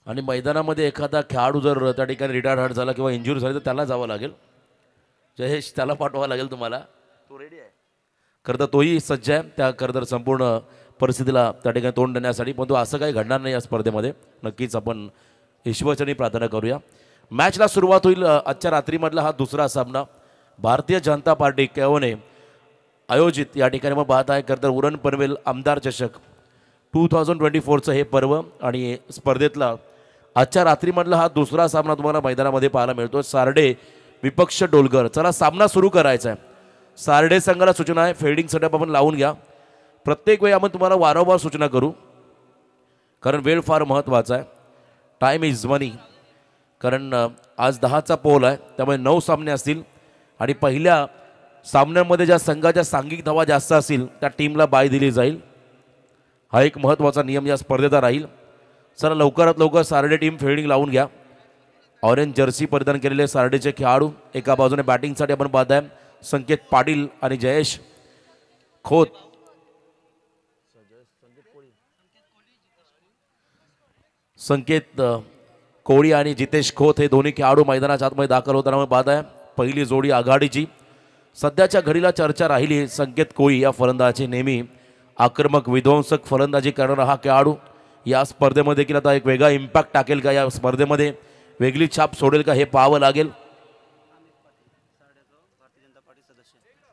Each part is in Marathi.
आणि मैदानामध्ये एखादा खेळाडू जर त्या ठिकाणी रिटायर्ड झाला किंवा इंजुरी झाली तर त्याला जावं लागेल. जयेश त्याला पाठवावं लागेल तुम्हाला. तो रेडी आहे खरं तर, तोही सज्ज आहे त्या खरं तर संपूर्ण परिस्थितीला त्या ठिकाणी तोंड देण्यासाठी. पण तो असं काही घडणार नाही या स्पर्धेमध्ये. नक्कीच आपण ईश्वरचरणी प्रार्थना करूया. मॅचला सुरुवात होईल. आजच्या रात्रीमधला हा दुसरा सामना भारतीय जनता पार्टी केओने आयोजित या ठिकाणी मग पाहत आहे खरं तर उरण पनवेल आमदार चषक 2024चं हे पर्व. आणि स्पर्धेतला आजच्या रात्रीमधला हा दुसरा सामना तुम्हाला मैदानामध्ये पाहायला मिळतो. सार्डे विपक्ष डोलगर. चला सामना सुरू करायचा आहे. सार्डे संघाला सूचना आहे फिल्डिंग सेटअप आपण लावून घ्या. प्रत्येक वेळी आपण तुम्हाला वारंवार सूचना करू कारण वेळ फार महत्त्वाचा आहे. टाईम इज मनी. कारण आज 10चा पोल आहे त्यामुळे 9 सामने असतील आणि पहिल्या सामन्यांमध्ये ज्या संघाच्या सांघिक धावा जास्त असतील त्या टीमला बाय दिली जाईल. हा एक महत्त्वाचा नियम या स्पर्धेचा राहील. चला लवकरात लवकर सार्डे टीम फिल्डिंग लावून घ्या. ऑरेंज जर्सी परिधान केलेले सार्डेचे खेळाडू एका बाजूने बॅटिंगसाठी आपण पाहत आहे संकेत पाटील आणि जयेश खोत. संकेत कोळी आणि जितेश खोत हे दोन्ही खेळाडू मैदानाच्या आतमध्ये दाखल होताना पाहत आहे. पहिली जोडी आघाडीची सध्याच्या घडीला चर्चा राहिली. संकेत कोळी या फलंदाजाची नेहमी आक्रमक विध्वंसक फलंदाजी करणारा हा खेळाडू या स्पर्धेमध्ये देखील आता एक वेगळा इम्पॅक्ट टाकेल का, या स्पर्धेमध्ये वेगळी छाप सोडेल का हे पाहावं लागेल.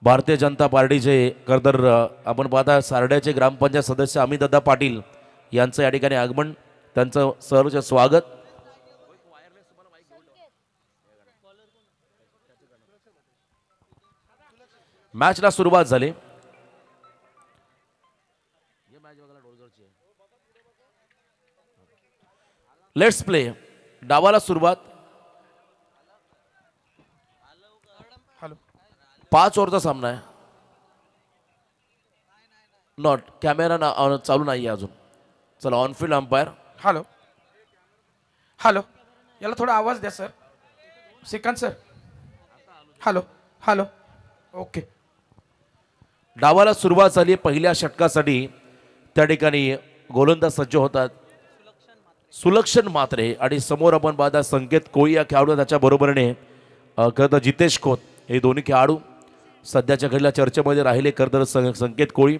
भारतीय जनता पार्टीचे खरंतर आपण पाहता सार्ड्याचे ग्रामपंचायत सदस्य अमितदादा पाटील यांचं या ठिकाणी आगमन. त्यांचं सहर्ष स्वागत. मॅचला सुरुवात झाली. Let's play. डावाला सुरुवात. 5 ओव्हरचा सामना आहे. नॉट कॅमेरा चालू नाही अजून. चला ऑनफिल्ड अंपायर. हॅलो हॅलो याला थोडा आवाज द्या sir. Shrikant sir. Hello hello okay. डावाला सुरुवात झाली. पहिल्या षटकासाठी त्या ठिकाणी गोलंदाज सज्ज होतात सुलक्षण मात्रे आणि समोर आपण पाहता संकेत कोळी या खेळाडू त्याच्या बरोबरीने खरं तर जितेश खोत हे दोन्ही खेळाडू सध्याच्या घडीला चर्चेमध्ये राहिले. खरं तर संकेत कोळी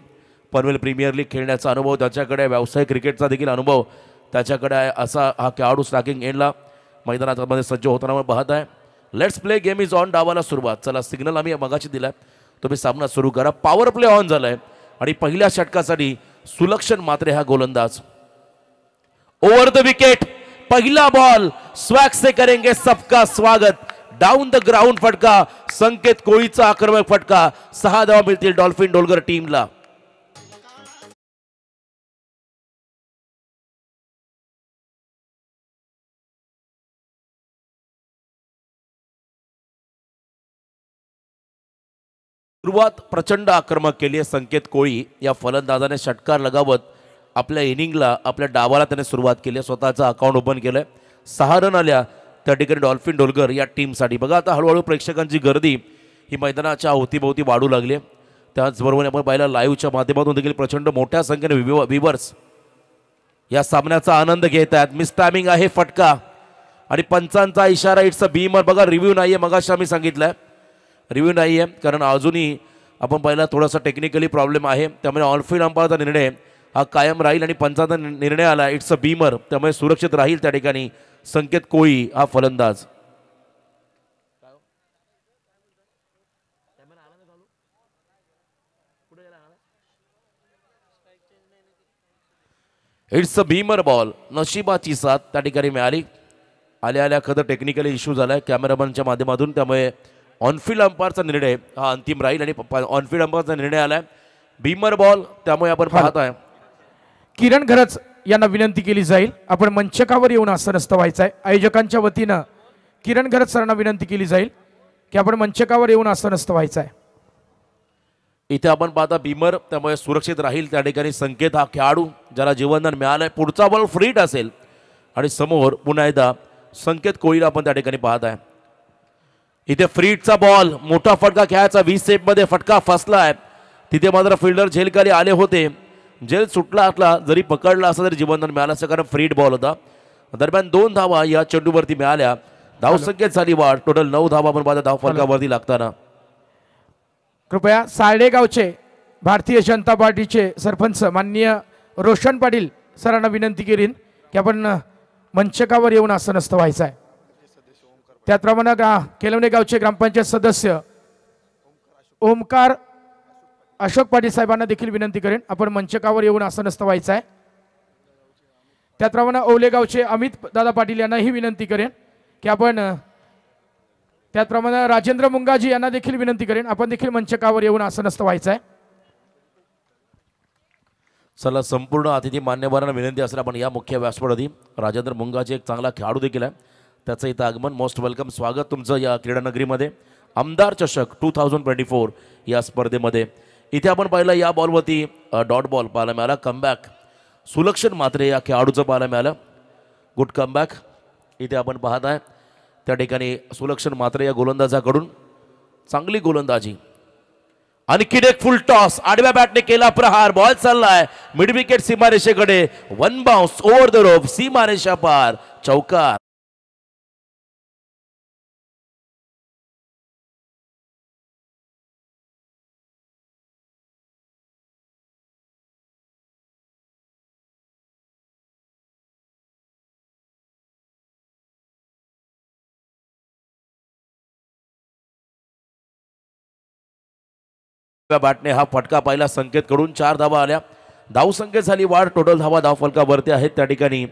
पनवेल प्रीमियर लीग खेळण्याचा अनुभव त्याच्याकडे, व्यावसायिक क्रिकेटचा देखील अनुभव त्याच्याकडे आहे. असा हा खेळाडू स्ट्रायकिंग एंडला मैदानामध्ये सज्ज होताना पाहत आहे. Let's play. Game is on. डावाला सुरुवात. चला सिग्नल आम्ही मगाशी दिलाय तुम्ही सामना सुरू करा. पॉवर प्ले ऑन झालाय आणि पहिल्या षटकासाठी सुलक्षण मात्रे हा गोलंदाज. Over the wicket. पहिला बॉल. स्वॅग से करेंगे सबका स्वागत. डाऊन द ग्राउंड फटका. संकेत कोळीचा आक्रमक फटका. 6 धावा मिळतील डॉल्फिन डोलगर टीमला. सुरुवात प्रचंड आक्रमक केली आहे संकेत कोळी या फलंदाजाने. षटकार लगावत आपल्या इनिंगला आपल्या डावाला त्याने सुरुवात केली आहे. स्वतःचं अकाउंट ओपन केलंय. 6 रन आल्या त्या ठिकाणी डॉल्फिन डोलगर या टीमसाठी. बघा आता हळूहळू प्रेक्षकांची गर्दी ही मैदानाच्या अवतीभोवती वाढू लागली. त्याचबरोबर आपण पाहिलं लाईव्हच्या माध्यमातून देखील प्रचंड मोठ्या संख्येने व्ह्युअर्स या सामन्याचा आनंद घेत आहेत. मिस टायमिंग आहे फटका आणि पंचांचा इशारा. It's a Beamer. बघा रिव्ह्यू नाही आहे. मगाशी आम्ही सांगितलंय रिव्ह्यू नाही आहे कारण अजूनही आपण पाहिला थोडासा टेक्निकली प्रॉब्लेम आहे. त्यामुळे ऑनफिल्ड अंपायरचा निर्णय हा कायम राहील आणि पंचांचा निर्णय आला इट्स अ बीमर. त्यामुळे सुरक्षित राहील त्या ठिकाणी संकेत कोळी हा फलंदाज. It's a beamer ball. नशिबाची साथ त्या ठिकाणी मिळाली. आल्या आल्या खरं टेक्निकली इश्यू झालाय कॅमेरामॅनच्या माध्यमातून. त्यामुळे ऑनफिल्ड अंपायरचा निर्णय हा अंतिम राहील आणि ऑनफिल्ड अंपायरचा निर्णय आलाय बीमर बॉल. त्यामुळे आपण पाहताय किरण घरच यांना विनंती केली जाईल आपण मंचकावर येऊन आसनस्थ व्हायचं आहे. आयोजकांच्या वतीनं किरण घरच सरांना विनंती केली जाईल की आपण मंचकावर येऊन आसनस्थ व्हायचं आहे. इथे आपण पाहता बीमर. त्यामुळे सुरक्षित राहील त्या ठिकाणी संकेत हा खेळाडू ज्याला जीवनदान मिळालंय. पुढचा बॉल फ्रीट असेल आणि समोर पुन्हा एकदा संकेत कोळीला आपण त्या ठिकाणी पाहत आहे. इथे फ्रीटचा बॉल. मोठा फटका खेळायचा. 20 सेपमध्ये फटका फसलाय. तिथे मात्र फिल्डर झेलखाली आले होते. झेल सुटला असला जरी पकडला असला तरी जीवनदान मिळालं असं कारण फ्रीट बॉल होता. दरम्यान 2 धावा या चेंडूवरती मिळाल्या. धावसंख्येत झाली वाढ. टोटल 9 धावा आपण पाहता धाव फलकावरती लागताना. कृपया साळेगावचे भारतीय जनता पार्टीचे सरपंच माननीय रोशन पाटील सरांना विनंती केली की आपण मंचकावर येऊन आसनस्थ व्हायचं आहे. त्याचप्रमाणे केलवणे गावचे ग्रामपंचायत सदस्य ओमकार अशोक पाटील साहेबांना देखील विनंती करेन आपण मंचकावर येऊन आसनस्थ व्हायचं आहे. त्याचप्रमाणे ओलेगावचे अमित दादा पाटील यांनाही विनंती करेन की आपण त्याचप्रमाणे राजेंद्र मुंगाजी यांना देखील विनंती करेन आपण देखील मंचकावर येऊन आसनस्थ व्हायचं आहे. चला संपूर्ण अतिथी मान्यवरांना विनंती असेल आपण या मुख्य व्यासपीठावरती राजेंद्र मुंगाजी एक चांगला खेळाडू देखील आहे त्याचं इथं आगमन. मोस्ट वेलकम स्वागत तुमचं या क्रीडानगरीमध्ये. आमदार चषक 2024 या स्पर्धेमध्ये इथे आपण पाहिलं या बॉलवरती डॉट बॉल पाहायला मिळाला. कमबॅक सुलक्षण मात्रे या खेळाडूचं पाहायला मिळालं. गुड कमबॅक इथे आपण पाहत आहे. त्या ठिकाणी सुलक्षण मात्रे या गोलंदाजाकडून चांगली गोलंदाजी. आणखी एक फुल टॉस आडव्या बॅटने केला प्रहार. बॉल चाललाय मिड विकेट सीमारेषेकडे. 1 बाउन्स ओव्हर द रोप सीमारेषा पार चौकार. बॅटने हा फटका पाहिला. संकेत कडून 4 धावा आल्या. धाव संख्येत झाली वाढ. टोटल धावा धाव फलकावरती आहेत. त्या ठिकाणी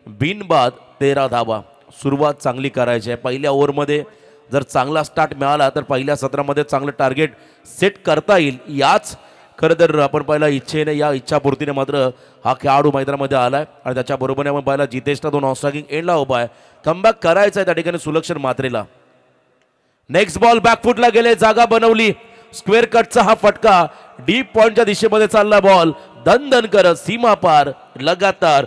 बिनबाद 13 धावा. सुरुवात चांगली करायची आहे. पहिल्या ओव्हरमध्ये जर चांगला स्टार्ट मिळाला तर पहिल्या सत्रामध्ये चांगलं टार्गेट सेट करता येईल. याच खरं तर आपण पाहिला इच्छेने या इच्छापूर्तीने मात्र हा खेळाडू मैदानामध्ये आलाय आणि त्याच्याबरोबरने आपण पाहिला जितेशला 2 ऑस्ट्रायकिंग एंडला उभा आहे. कमबॅक करायचा आहे त्या ठिकाणी सुलक्षण मात्रेला. नेक्स्ट बॉल बॅकफुटला गेले. जागा बनवली. स्क्वेअर कटचा हा फटका डीप पॉइंटच्या दिशेमध्ये चालला. बॉल दन दन करत सीमा पार. लगातार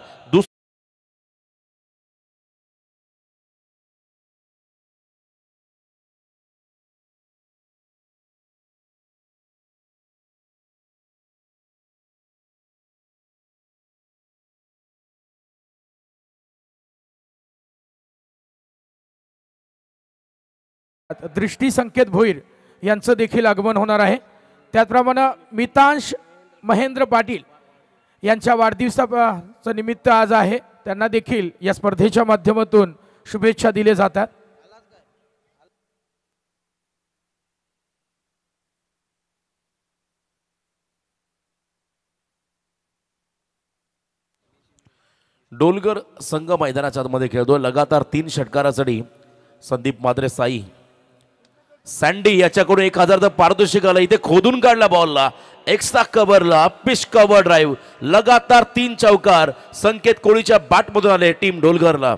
दृष्टी संकेत भोईर यांचं देखील आगमन होणार आहे. त्याचप्रमाणे मितांश महेंद्र पाटील यांच्या वाढदिवसाचं निमित्त आज आहे. त्यांना देखील या स्पर्धेच्या माध्यमातून शुभेच्छा दिल्या जातात. डोलगर संघ मैदानाच्या आतमध्ये खेळतो. लगातार 3 षटकारासाठी संदीप मात्रे साई सँडी याच्याकडून 1000 पारितोषिक आलं. इथे खोदून काढला बॉलला. एक्स्ट्रा कव्हरला पिच कव्हर ड्राईव्ह. लगातार 3 चौकार संकेत कोळीच्या बॅटमधून आले टीम डोलगरला.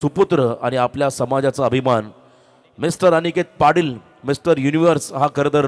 सुपुत्र आणि आपल्या समाजाचा अभिमान mister Aniket Patil mister universe हा खरं तर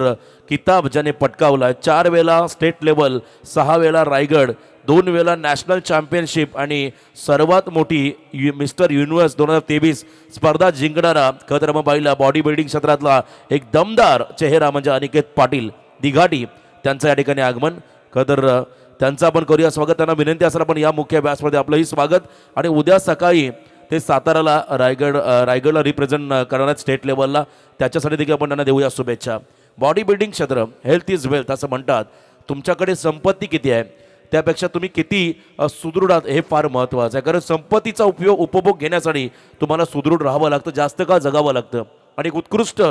किताब ज्याने पटकावला. 4 वेळा स्टेट लेवल, 6 वेळा रायगड, 2 वेळा नॅशनल चॅम्पियनशिप आणि सर्वात मोठी मिस्टर युनिव्हर्स 2023 स्पर्धा जिंकणारा खरं तर पाहिला बॉडी बिल्डिंग क्षेत्रातला एक दमदार चेहरा म्हणजे अनिकेत पाटील दिघाटी. त्यांचं या ठिकाणी आगमन. खरं तर त्यांचं आपण करूया स्वागत. त्यांना विनंती असेल आपण या मुख्य व्यासमध्ये आपलंही स्वागत. आणि उद्या सकाळी ते साताराला रायगडला रिप्रेझेंट करणार स्टेट लेवलला. त्याच्यासाठी देखील आपण त्यांना देऊया शुभेच्छा. बॉडी बिल्डिंग क्षेत्र हेल्थ इज वेल्थ असं म्हणतात. तुमच्याकडे संपत्ती किती आहे त्यापेक्षा तुम्ही किती सुदृढ आहात हे फार महत्त्वाचं आहे. कारण संपत्तीचा उपभोग घेण्यासाठी तुम्हाला सुदृढ राहावं लागतं. जास्त काळ जगावं लागतं. आणि उत्कृष्ट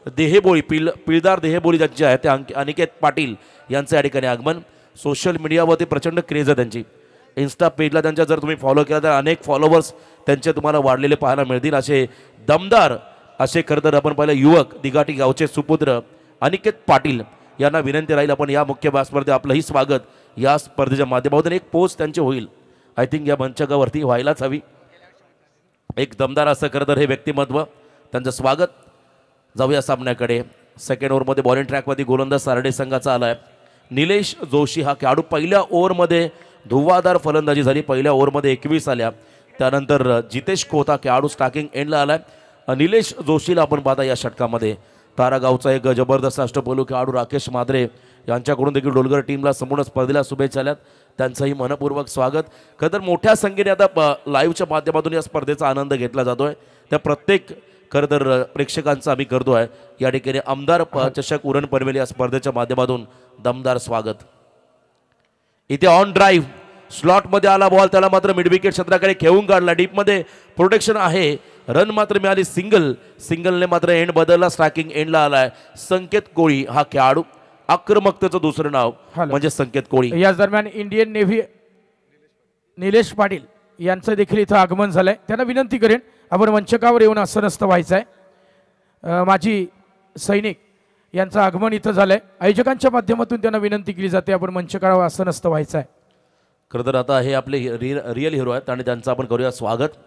देहबोळी पिळदार देहबोळी ज्यांची आहे त्या अनिकेत पाटील यांचं या ठिकाणी आगमन. सोशल मीडियावरती प्रचंड क्रेज आहे त्यांची. इन्स्टा पेजला त्यांच्या जर तुम्ही फॉलो केला तर अनेक फॉलोवर्स त्यांचे तुम्हाला वाढलेले पाहायला मिळतील. असे दमदार असे खरं तर आपण पाहिलं युवक दिघाटी गावचे सुपुत्र अनिकेत पाटील यांना विनंती राहील आपण या मुख्य स्पर्धेत आपलंही स्वागत या स्पर्धेच्या माध्यमातून एक पोस्ट त्यांची होईल. आय थिंक या मंचकावरती व्हायलाच हवी. एक दमदार असं खरं तर हे व्यक्तिमत्व. त्यांचं स्वागत. जाऊया सामन्याकडे. सेकंड ओव्हरमध्ये बॉलिंग ट्रॅकवरती गोलंदाज सारडे संघाचा आलाय निलेश जोशी हा खेळाडू. पहिल्या ओव्हरमध्ये धुव्वाधार फलंदाजी झाली. पहिल्या ओव्हरमध्ये 21 आल्या. त्यानंतर जितेश कोहता खेळाडू स्टार्टिंग एंडला आलाय. निलेश जोशीला आपण पाहता या षटकामध्ये. तारागावचा एक जबरदस्त अष्टपैलू खेळाडू राकेश माद्रे यांच्याकडून देखील डोलगर टीमला संपूर्ण स्पर्धेला शुभेच्छा आल्यात. त्यांचंही मनपूर्वक स्वागत. खरं तर मोठ्या संख्येने आता लाईव्हच्या माध्यमातून या स्पर्धेचा आनंद घेतला जातोय. त्या प्रत्येक खरं तर प्रेक्षकांचं आम्ही करतोय या ठिकाणी. आमदार चषक उरण पनवेल या स्पर्धेच्या माध्यमातून दमदार स्वागत. इथे ऑन ड्राईव्ह स्लॉटमध्ये आला बॉल, त्याला मात्र मिड विकेट क्षेत्राकडे खेळून काढला. डीपमध्ये प्रोटेक्शन आहे, रन मात्र मिळाली. सिंगलने मात्र एंड बदलला. स्ट्रायकिंग एंडला आलाय संकेत कोळी हा खेळाडू. आक्रमकतेचं दुसरं नाव म्हणजे संकेत कोळी. याच दरम्यान इंडियन नेव्ही निलेश पाटील यांचं देखील इथं आगमन झालंय. त्यांना विनंती करेन आपण मंचकावर येऊन आसनस्थ व्हायचं आहे. माजी सैनिक यांचं आगमन इथं झालंय. आयोजकांच्या माध्यमातून त्यांना विनंती केली जाते आपण मंचकावर आसनस्थ व्हायचं आहे. खरं तर आता हे आपले रिअल हिरो आहेत आणि त्यांचं आपण करूया स्वागत.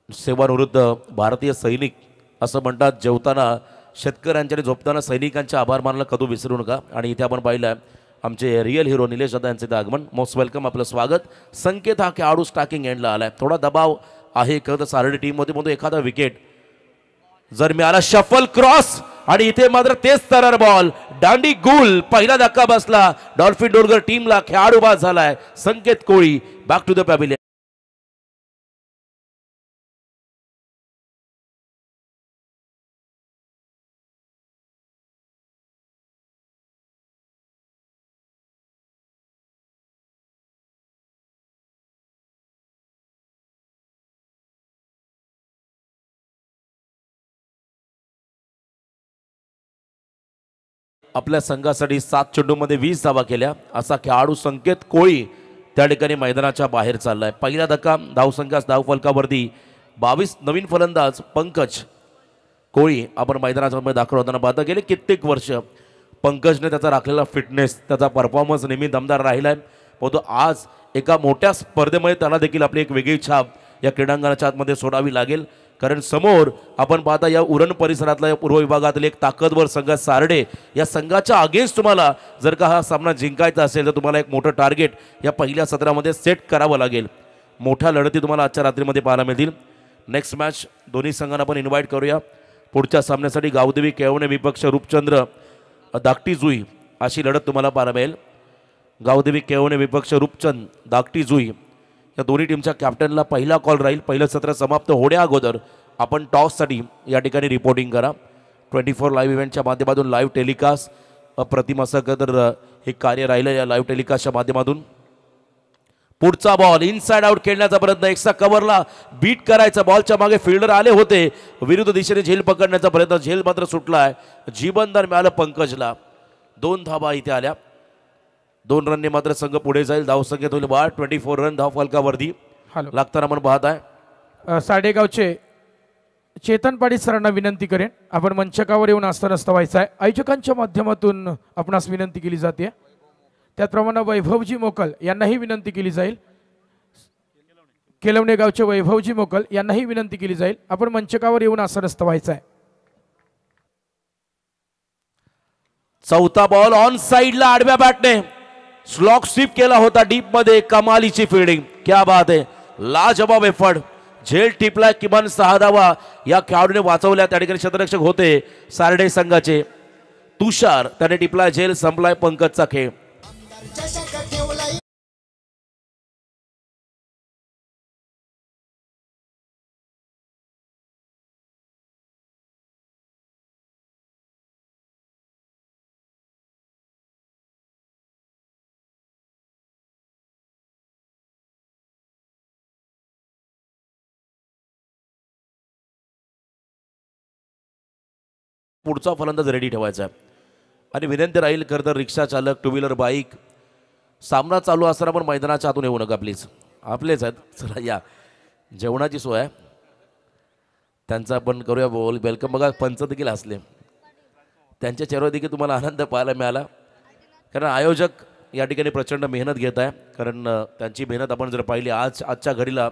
सेवानिवृत्त भारतीय सैनिक असं म्हणतात. जेवताना शेतकऱ्यांच्या आणि झोपताना सैनिकांचे आभार मानायला कधी विसरू नका. आणि इथे आपण पाहिलं आहे आमचे रिअल हिरो निलेश दादा यांचे आगमन. मोस्ट वेलकम, आपलं स्वागत. संकेत हा खेळाडू स्टार्टिंग एंडला आलाय. थोडा दबाव आहे खरं तर सारडी टीममध्ये मधून एखादा विकेट जर मिळाला. शफल क्रॉस आणि इथे मात्र तेच तरर बॉल. दांडी गुल, पहिला धक्का बसला डॉल्फिन डोलगर टीमला. खेळाडू बाद झालाय Sanket Koli. Back to the pavilion. आपल्या संघासाठी 7 चेंडूमध्ये 20 धावा केल्या असा खेळाडू संकेत कोळी त्या ठिकाणी मैदानाच्या बाहेर चाललाय. पहिला धक्का धावसंख्यास धावफलकावरती 22. नवीन फलंदाज पंकज कोळी आपण मैदानाच्या मध्ये दाखल होताना पाहता. गेले कित्येक वर्ष पंकजने त्याचा राखलेला फिटनेस, त्याचा परफॉर्मन्स नेहमी दमदार राहिलाय. परंतु आज एका मोठ्या स्पर्धेमध्ये त्याला देखील आपली एक वेगळी छाप या क्रीडांगणाच्या आतमध्ये सोडावी लागेल. कारण समोर आपण पाहता या उरण परिसरातला या पूर्व विभागातील एक ताकदवर संघ सारडे. या संघाच्या अगेन्स्ट तुम्हाला जर का हा सामना जिंकायचा असेल तर तुम्हाला एक मोठं टार्गेट या पहिल्या सत्रामध्ये सेट करावं लागेल. मोठ्या लढती तुम्हाला आजच्या रात्रीमध्ये पाहायला मिळतील. नेक्स्ट मॅच दोन्ही संघांना आपण इन्व्हाइट करूया. पुढच्या सामन्यासाठी गावदेवी केळवणे विपक्ष रूपचंद्र धाकटी जुई अशी लढत तुम्हाला पाहायला मिळेल. गावदेवी केळवणे विपक्ष रूपचंद धाकटी जुई या दोन्ही टीमच्या कॅप्टनला पहिला कॉल राहील. पहिलं सत्र समाप्त होण्या अगोदर आपण टॉससाठी या ठिकाणी रिपोर्टिंग करा. 24 लाईव्ह इव्हेंटच्या माध्यमातून लाईव्ह टेलिकास्ट अप्रतिम असं तर हे कार्य राहिलं या लाईव्ह टेलिकास्टच्या माध्यमातून. पुढचा बॉल इनसाइड आउट खेळण्याचा प्रयत्न, एक्स्ट्रा कव्हरला बीट करायचा. बॉलच्या मागे फिल्डर आले होते, विरुद्ध दिशेने झेल पकडण्याचा प्रयत्न, झेल मात्र सुटलाय. जीवनदान मिळालं पंकजला. 2 धावा इथे आल्या. 2 रनने मात्र संघ पुढे जाईल. धावसंख्येत होईल 24 रन धावफलकावरती लागताना आपण पाहत आहे. साडेगावचे चेतन पाटील सरांना विनंती करेन आपण मंचकावर येऊन आसनस्थ व्हायचं आहे. आयोजकांच्या माध्यमातून आपणास विनंती केली जाते. त्याचप्रमाणे वैभवजी मोकल यांनाही विनंती केली जाईल. केलवणे गावचे वैभवजी मोकल यांनाही विनंती केली जाईल आपण मंचकावर येऊन आसनस्थ व्हायचं आहे. चौथा बॉल ऑन साइडला आडव्या बॅटने स्लॉक स्वीप केला होता डीप मध्ये. कमालीची फिल्डिंग, क्या बात आहे. लाजवाब एफर्ट. झेल टिपलाय. किमान 6 धावा या खेळाडूने वाचवल्या. त्या ठिकाणी क्षेत्ररक्षक होते सारडे संघाचे तुषार, त्याने टिपलाय झेल. संपलाय पंकजचा खेळ. पुढचा फलंदाज रेडी ठेवायचा आहे. आणि विनंती राहील खरं तर रिक्षा चालक, टू व्हीलर, बाईक सामना चालू असताना पण मैदानाच्या आतून येऊ नका प्लीज. आपलेच आहेत. चला या जेवणाची सोय आहे त्यांचा आपण करूया बोल वेलकम. बघा पंच देखील असले, त्यांच्या चेहऱ्यावर देखील तुम्हाला आनंद पाहायला मिळाला. कारण आयोजक या ठिकाणी प्रचंड मेहनत घेत आहे. कारण त्यांची मेहनत आपण जर पाहिली आजच्या घडीला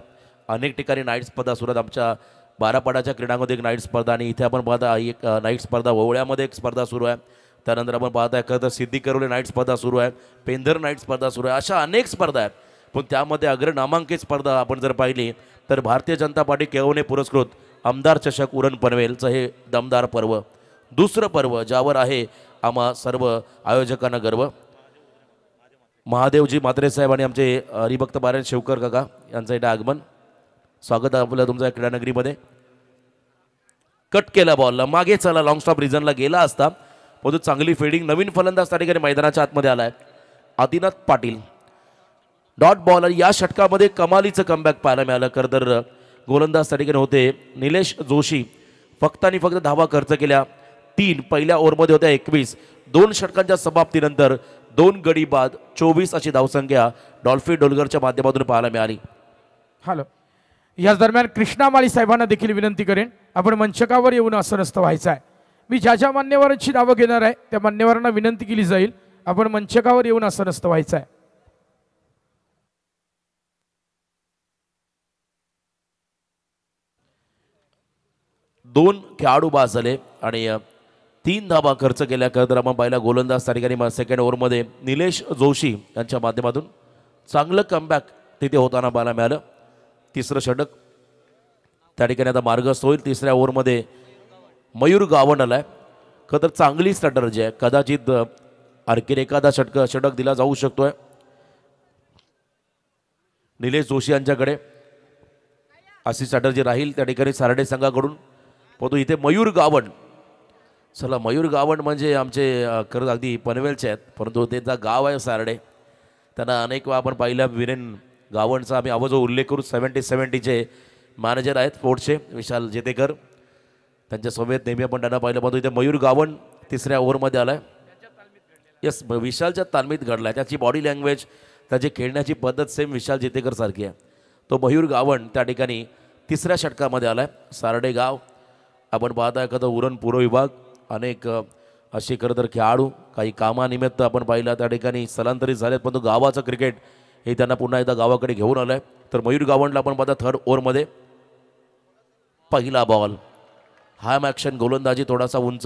अनेक ठिकाणी नाईट स्पर्धा सुरू आहेत. आमच्या बारापाडाच्या क्रीडांगणामध्ये एक नाईट स्पर्धा आणि इथे आपण पाहता एक नाईट स्पर्धा ववळ्यामध्ये एक स्पर्धा सुरू आहे. त्यानंतर आपण पाहताय खरं तर सिद्धी करोले नाईट स्पर्धा सुरू आहे, पेंधर नाईट स्पर्धा सुरू आहे. अशा अनेक स्पर्धा आहेत. पण त्यामध्ये अग्रनामांकित स्पर्धा आपण जर पाहिली तर भारतीय जनता पार्टी केळवणे पुरस्कृत आमदार चषक उरण पनवेलचं हे दमदार पर्व, दुसरं पर्व ज्यावर आहे आम्हा सर्व आयोजकांना गर्व. महादेवजी म्हात्रे साहेब आणि आमचे हरिभक्त बारेन शेवकर काका यांचं इथे आगमन, स्वागत आहे आपलं तुमचं क्रीडानगरीमध्ये. कट केला बॉलला, मागे चला, लॉंग स्टॉप रिझनला गेला असता, परंतु चांगली फिल्डिंग. नवीन फलंदाज त्या ठिकाणी मैदानाच्या आतमध्ये आलाय आदिनाथ पाटील. डॉट बॉल आणि या षटकामध्ये कमालीचं कमबॅक पाहायला मिळालं. खरं गोलंदाज त्या ठिकाणी होते निलेश जोशी. फक्त आणि फक्त धावा खर्च केल्या 3, पहिल्या ओव्हरमध्ये होत्या 21. 2 षटकांच्या समाप्तीनंतर 2 गडी बाद 24 अशी धावसंख्या डॉल्फी डोलगरच्या माध्यमातून पाहायला मिळाली. हॅलो, याच दरम्यान कृष्णा माळी साहेबांना देखील विनंती करेन, आपण मंचकावर येऊन आसनस्थ व्हायचं आहे. मी ज्या ज्या मान्यवरांची नावं घेणार आहे त्या मान्यवरांना विनंती केली जाईल, आपण मंचकावर येऊन आसनस्थ व्हायचं आहे. दोन खेळाडू बाद झाले आणि 3 धावा खर्च केल्या. तर आपण पाहिला गोलंदाज त्या ठिकाणी सेकंड ओव्हरमध्ये निलेश जोशी यांच्या माध्यमातून चांगलं कमबॅक तिथे होताना पाहायला मिळालं. तिसरं षटक त्या ठिकाणी आता मार्गस्थ होईल. तिसऱ्या ओव्हरमध्ये मयूर गावंड आलाय. खरं तर चांगली स्ट्रॅटर्जी आहे, कदाचित आणखीन एखादा षटक दिला जाऊ शकतोय निलेश जोशी यांच्याकडे, अशी स्ट्रॅटर्जी राहील त्या ठिकाणी सारडे संघाकडून. परंतु इथे मयूर गावंड, चला मयूर गावंड म्हणजे आमचे खरंच अगदी पनवेलचे आहेत, परंतु त्याचा गाव आहे सारडे. त्यांना अनेक वेळा आपण पाहिल्या. वीरेन गावंडचा आम्ही आवाज उल्लेख करू. 70-70चे मॅनेजर आहेत स्पोर्ट्सचे विशाल जेतेकर, त्यांच्या समेत नेहमी आपण त्यांना पाहिलं. परंतु इथे मयूर गावंड तिसऱ्या ओव्हरमध्ये आलाय. यस, विशालच्या तालमीत घडलाय. त्याची बॉडी लँग्वेज, त्याची खेळण्याची पद्धत सेम विशाल जेतेकर सारखी आहे. तो मयूर गावंड त्या ठिकाणी तिसऱ्या षटकामध्ये आलाय. सारडे गाव आपण पाहता एखादं उरण पूर्व विभाग, अनेक अशी खरं तर खेळाडू काही कामानिमित्त आपण पाहिलं त्या ठिकाणी स्थलांतरित झालेत, परंतु गावाचं क्रिकेट हे त्यांना पुन्हा एकदा गावाकडे घेऊन आलंय. तर मयूर गावंडला आपण पाहता थर्ड ओव्हरमध्ये पहिला बॉल, हाम ॲक्शन गोलंदाजी, थोडासा उंच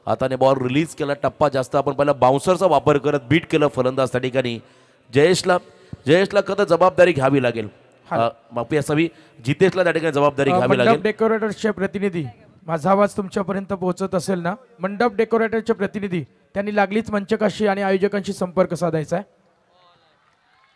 हाताने बॉल रिलीज केला, टप्पा जास्त आपण पाहिला, बाउन्सरचा वापर करत बीट केलं फलंदाज त्या ठिकाणी. जयेशला कधी जबाबदारी घ्यावी लागेल, माफी असावी, जितेशला त्या ठिकाणी जबाबदारी घ्यावी लागेल. डेकोरेटरचे प्रतिनिधी, माझा आवाज तुमच्यापर्यंत पोहोचत असेल ना? मंडप डेकोरेटरचे प्रतिनिधी त्यांनी लागलीच मंचकाशी आणि आयोजकांशी संपर्क साधायचा आहे.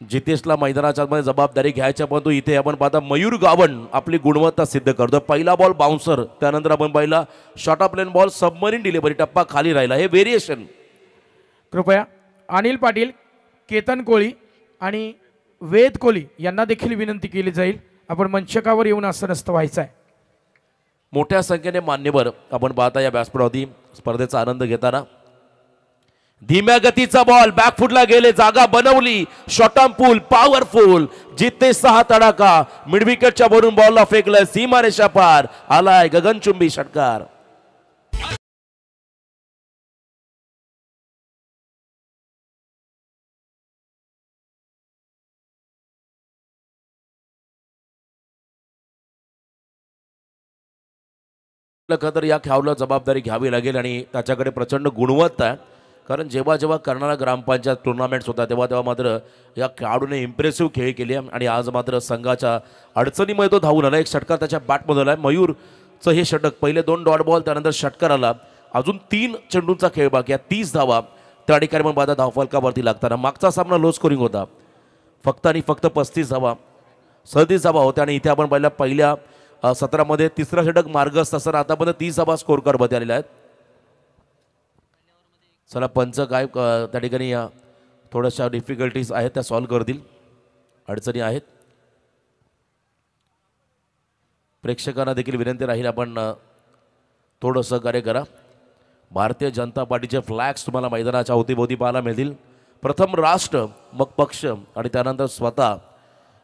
जितेशला मैदानाच्या मध्ये जबाबदारी घ्यायच्या, परंतु इथे आपण पाहता मयूर गावंड आपली गुणवत्ता सिद्ध करतो. पहिला बॉल बाउन्सर, त्यानंतर आपण पाहिला short of lane ball, submarine delivery, टप्पा खाली राहिला. हे व्हेरिएशन. कृपया अनिल पाटील, केतन कोळी आणि वेद कोळी यांना देखील विनंती केली जाईल, आपण मंचकावर येऊन आसनस्थ व्हायचं आहे. मोठ्या संख्येने मान्यवर आपण पाहता या व्यासपीठावरती स्पर्धेचा आनंद घेताना. धीम्या गतीचा बॉल बॅकफुटला गेले, जागा बनवली, शॉर्ट ऑन पूल पॉवरफुल, जितेशचा हा तडाखा मिड विकेटच्या वरून बॉलला फेकलं, सीमारेषा पार आलाय गगनचुंबी षटकार. खतर या खेळाडूला जबाबदारी घ्यावी लागेल आणि त्याच्याकडे प्रचंड गुणवत्ता आहे. कारण जेव्हा जेव्हा कर्नाळा ग्रामपंचायत टुर्नामेंट्स होता तेव्हा मात्र या खेळाडूने इम्प्रेसिव्ह खेळ केली आणि आज मात्र संघाच्या अडचणीमध्ये तो धावून आला. एक षटकार त्याच्या बॅटमधून आला. मयूरचं हे षटक, पहिले 2 डॉट बॉल, त्यानंतर षटकार आला. अजून 3 चेंडूंचा खेळ बाकी आहे. 30 धावा त्या ठिकाणी पण बाधा धावफलकावरती लागताना. मागचा सामना लो स्कोरिंग होता, फक्त आणि फक्त 35 धावा 37 धावा होत्या. आणि इथे आपण पहिल्या 17मध्ये तिसरा षटक मार्गस्थ असताना आतापर्यंत 30 धावा स्कोर करत आलेल्या आहेत. चला पंच काय त्या ठिकाणी थोड्याशा डिफिकल्टीज आहेत त्या सॉल्व्ह करतील, अडचणी आहेत. प्रेक्षकांना देखील विनंती राहील आपण थोडं सहकार्य करा. भारतीय जनता पार्टीचे फ्लॅग्स तुम्हाला मैदानाच्या अवतीभोवती पाहायला मिळतील. प्रथम राष्ट्र, मग पक्ष आणि त्यानंतर स्वतः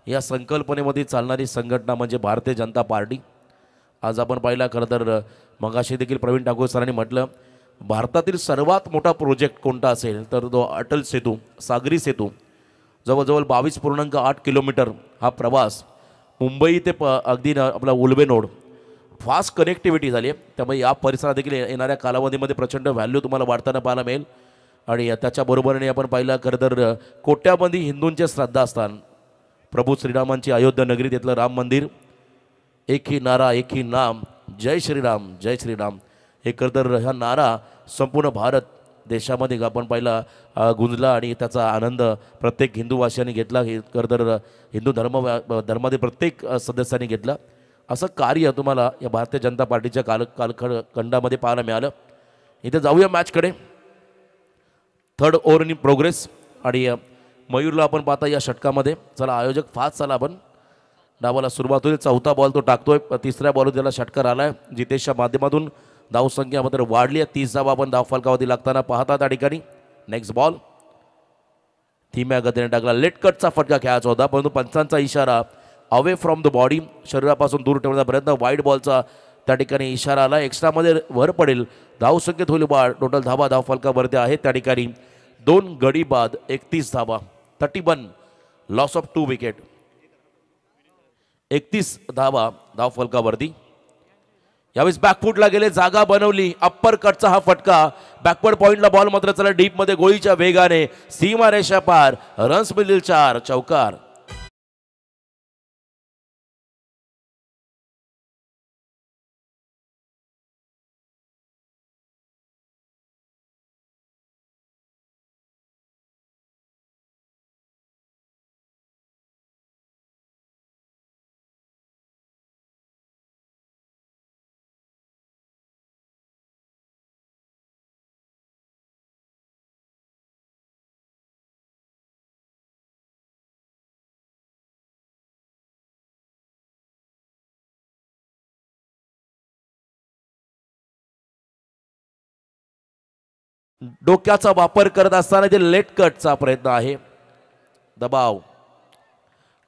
या संकल्पनेमध्ये चालणारी संघटना म्हणजे भारतीय जनता पार्टी. आज आपण पाहिला खरं तर मगाशी देखील प्रवीण ठाकूर सरांनी म्हटलं, भारतातील सर्वात मोठा प्रोजेक्ट कोणता असेल तर तो अटल सेतू, सागरी सेतू. जवळजवळ 22.8 किलोमीटर हा प्रवास मुंबई ते अगदी आपला उल्बेनोड फास्ट कनेक्टिव्हिटी झाली आहे. त्यामुळे या परिसरात देखील येणाऱ्या कालावधीमध्ये प्रचंड व्हॅल्यू तुम्हाला वाढताना पाहायला मिळेल. आणि त्याच्याबरोबरीने आपण पाहिलं खरं तर कोट्यावधी हिंदूंचे श्रद्धास्थान प्रभू श्रीरामांची अयोध्या नगरी तिथलं राम मंदिर, एक ही नारा एक ही नाम, जय श्रीराम जय श्रीराम. हे खरं तर हा नारा संपूर्ण भारत देशामध्ये आपण पाहिला गुंजला आणि त्याचा आनंद प्रत्येक हिंदूवासियांनी घेतला. हे खरं तर हिंदू धर्मातील प्रत्येक सदस्यांनी घेतला. असं कार्य तुम्हाला या भारतीय जनता पार्टीच्या कालखंडामध्ये पाहायला मिळालं. इथे जाऊया मॅचकडे. थर्ड ओव्हर इन प्रोग्रेस आणि मयूरला आपण पाहता या षटकामध्ये. चला आयोजक फास्ट चला आपण. डावाला सुरुवात होईल. चौथा बॉल तो टाकतोय. तिसऱ्या बॉलवर त्याला षटकार आलाय. जितेशच्या माध्यमातून धावसंख्या मात्र वाढली आहे. 30 धावा आपण धावफलकावरती लागताना पाहता त्या ठिकाणी. नेक्स्ट बॉल धीम्या गतीने टाकला. लेट कटचा फटका खेळायचा होता परंतु पंचांचा इशारा अवे फ्रॉम द बॉडी, शरीरापासून दूर ठेवण्याचा प्रयत्न. वाईड बॉलचा त्या ठिकाणी इशारा आला. एक्स्ट्रामध्ये वर पडेल. धावसंख्येत होईल वाढ. टोटल धावा धावफलकावरती आहेत त्या ठिकाणी 2 गडी बाद 31 धावा. 31 लॉस ऑफ 2 विकेट. 31 धावा धावफलकावरती. यावेळेस बॅकफुटला गेले, जागा बनवली. अप्पर कटचा हा फटका. बॅकवर्ड पॉइंटला बॉल मात्र चला डीपमध्ये गोळीच्या वेगाने. सीमा रेषा पार. रन्स मिळतील 4. चौकार. डोक्याचा वापर करत असताना ते लेट कटचा प्रयत्न आहे. दबाव.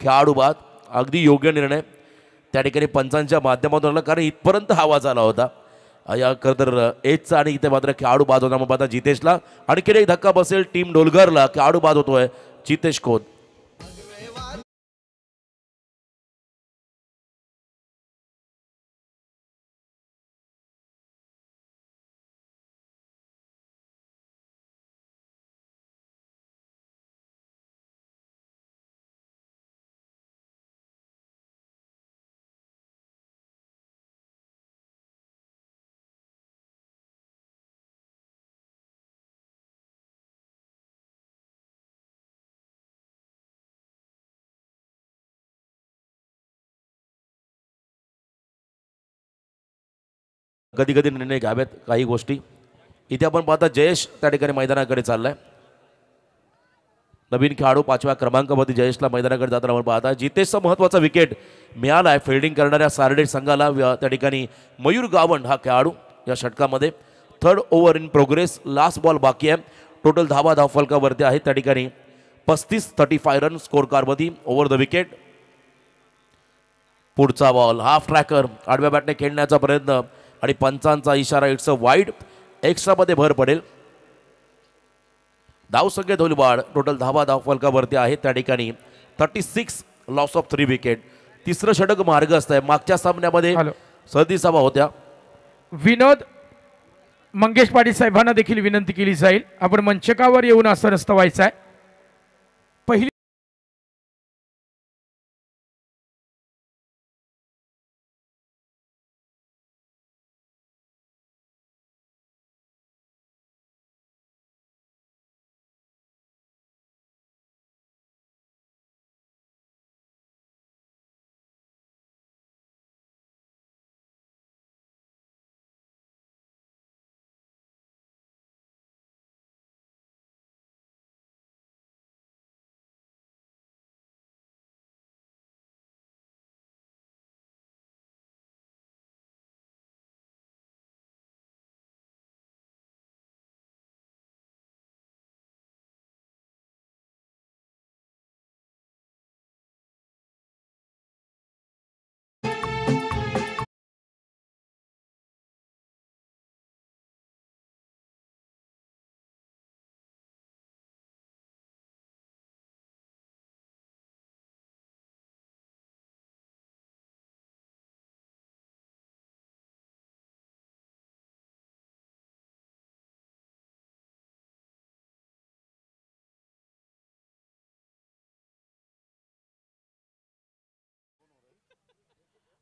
खेळाडू बाद. अगदी योग्य निर्णय त्या ठिकाणी पंचांच्या माध्यमातून आला कारण इथपर्यंत हा आवाज आला होता. या खरं तर एजचा आणि इथे मात्र खेळाडू बाद होता. मग आता जितेशला आणखी एक धक्का बसेल टीम डोलगरला. खेळाडू बाद होतोय जितेश खोत. कधी कधी निर्णय घ्यावेत काही गोष्टी. इथे आपण पाहता जयेश त्या ठिकाणी मैदानाकडे चाललाय. नवीन खेळाडू 5व्या क्रमांकावरती जयेशला मैदानाकडे जाताना आपण पाहता. जितेशचा महत्त्वाचा विकेट मिळाला आहे फिल्डिंग करणाऱ्या सारडे संघाला. त्या ठिकाणी मयूर गावंड हा खेळाडू या षटकामध्ये. Third over in progress. Last ball बाकी आहे. टोटल धावा धावफलकावरती आहे त्या ठिकाणी 35 रन स्कोर कार्डमध्ये. Over the wicket. पुढचा बॉल हाफ ट्रॅकर. आडव्या बॅटने खेळण्याचा प्रयत्न आणि पंचांचा इशारा. It's a wide. एक्स्ट्रामध्ये भर पडेल. धावसंख्येत होईल वाढ. टोटल धावा धावफलकावरती आहे त्या ठिकाणी 36 लॉस ऑफ 3 विकेट. तिसरं षटक मार्गस्थ आहे. मागच्या सामन्यामध्ये सर्दी सभा होत्या. विनोद मंगेश पाटील साहेबांना देखील विनंती केली जाईल आपण मंचकावर येऊन असं नसतं व्हायचं आहे. पहिली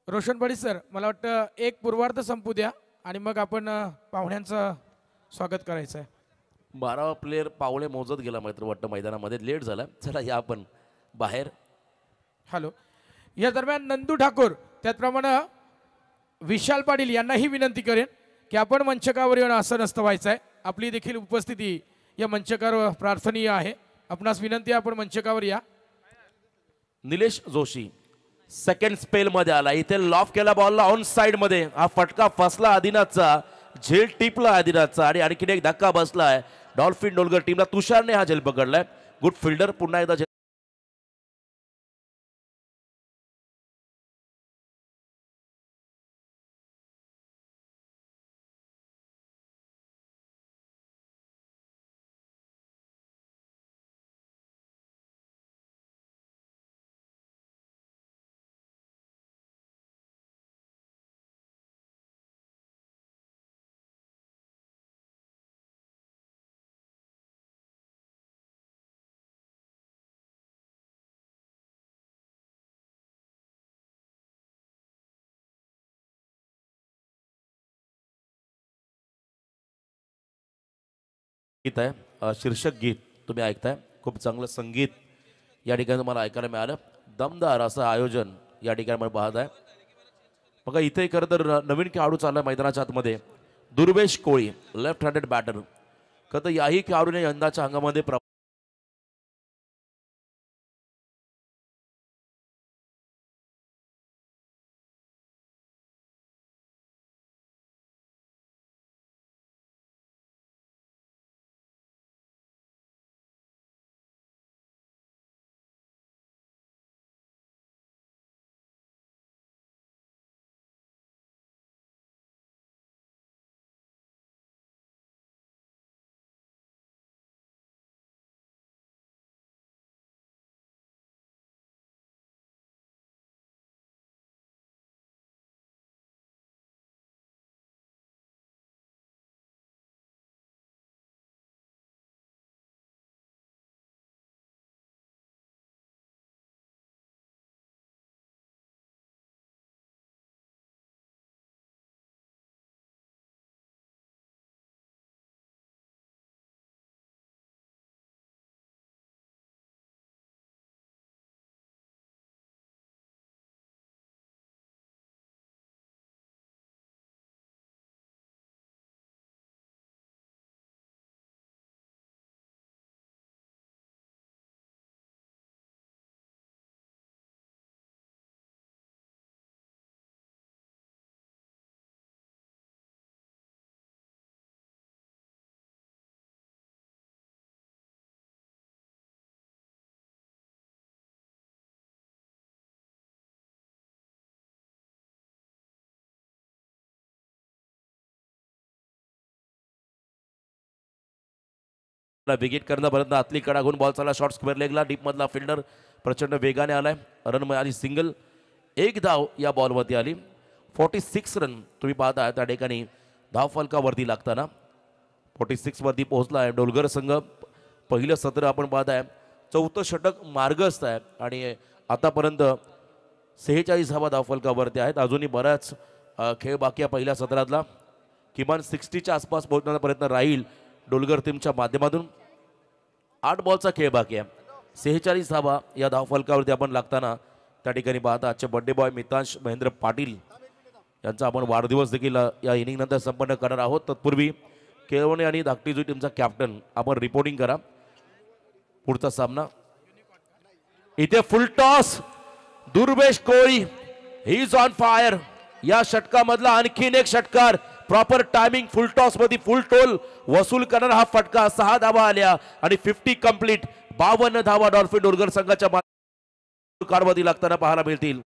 रोशन पाटील सर, मला वाटतं एक पूर्वार्ध संपू द्या आणि मग आपण पाहुण्यांचं स्वागत करायचं आहे. 12 प्लेयर पावले मोजत गेला मात्र वाटतं मैदानामध्ये लेट झाला. चला या आपण बाहेर. हॅलो. या दरम्यान नंदू ठाकूर त्याचप्रमाणे विशाल पाटील यांनाही विनंती करेन की आपण मंचकावर येऊन असं नसतं व्हायचं आहे. आपली देखील उपस्थिती या मंचकावर प्रार्थनीय आहे. आपणास विनंती आहे आपण मंचकावर या. निलेश जोशी सेकंड स्पेल मध्ये आला. इथे लॉफ केला बॉलला ऑन साइड मध्ये. हा फटका फसला आदिनाथचा, झेल टिपला आदिनाथचा आणि आणखीन एक धक्का बसलाय डॉल्फिन डोलगर टीमला. तुषारने हा झेल पकडलाय. Good fielder. पुन्हा एकदा गीत आहे, शीर्षक गीत तुम्ही ऐकताय. खूप चांगलं संगीत या ठिकाणी तुम्हाला ऐकायला मिळालं. दमदार असं आयोजन या ठिकाणी आपण पाहत आहे. बघा इथे खरं तर नवीन खेळाडू चालला मैदानाच्या आतमध्ये. दुर्वेश कोळी लेफ्ट हँडेड बॅटर. खरं तर याही खेळाडूने यंदाच्या हंगामामध्ये विकेट करण्यापर्यंत आतली कडागून बॉल चालला. शॉर्ट स्क्वेअर लेगला डीप मधला फिल्डर प्रचंड वेगाने आलाय. रन आली सिंगल. एक धाव या बॉलवरती आली. 46 रन तुम्ही पाहता त्या ठिकाणी धाव फलकावरती लागताना 46 वरती पोहोचला आहे डोलगर संघ. पहिलं सत्र आपण पाहताय. चौथं षटक मार्गस्थ आहे आणि आतापर्यंत 46 धावा धाव फलकावरती आहेत. अजूनही बराच खेळ बाकी आहे पहिल्या सत्रातला. किमान 60च्या आसपास पोहोचण्याचा प्रयत्न राहील डोलगर टीमच्या माध्यमातून. 8 बॉलचा खेळ बाकी आहे. 46 धावा या धावफलकावरती आपण लागताना त्या ठिकाणी पाहता आजचे बड्डे बॉय मितांश महेंद्र पाटील यांचा आपण वाढदिवस देखील या इनिंग नंतर संपन्न करणार आहोत. तत्पूर्वी केळवणे आणि धाकटीजू टीमचा कॅप्टन आपण रिपोर्टिंग करा. पुढचा सामना इथे फुल toss. Durvesh Koli he is on fire. या षटकामधला आणखीन एक षटकार. Proper timing. फुल टॉस मध्ये फुल टोल वसूल करणारा हा फटका. 6 धावा आल्या आणि 50 कंप्लीट. 52 धावा डॉल्फिन डोलगर संघाच्या कारवादी लागताना पाहायला मिळतील.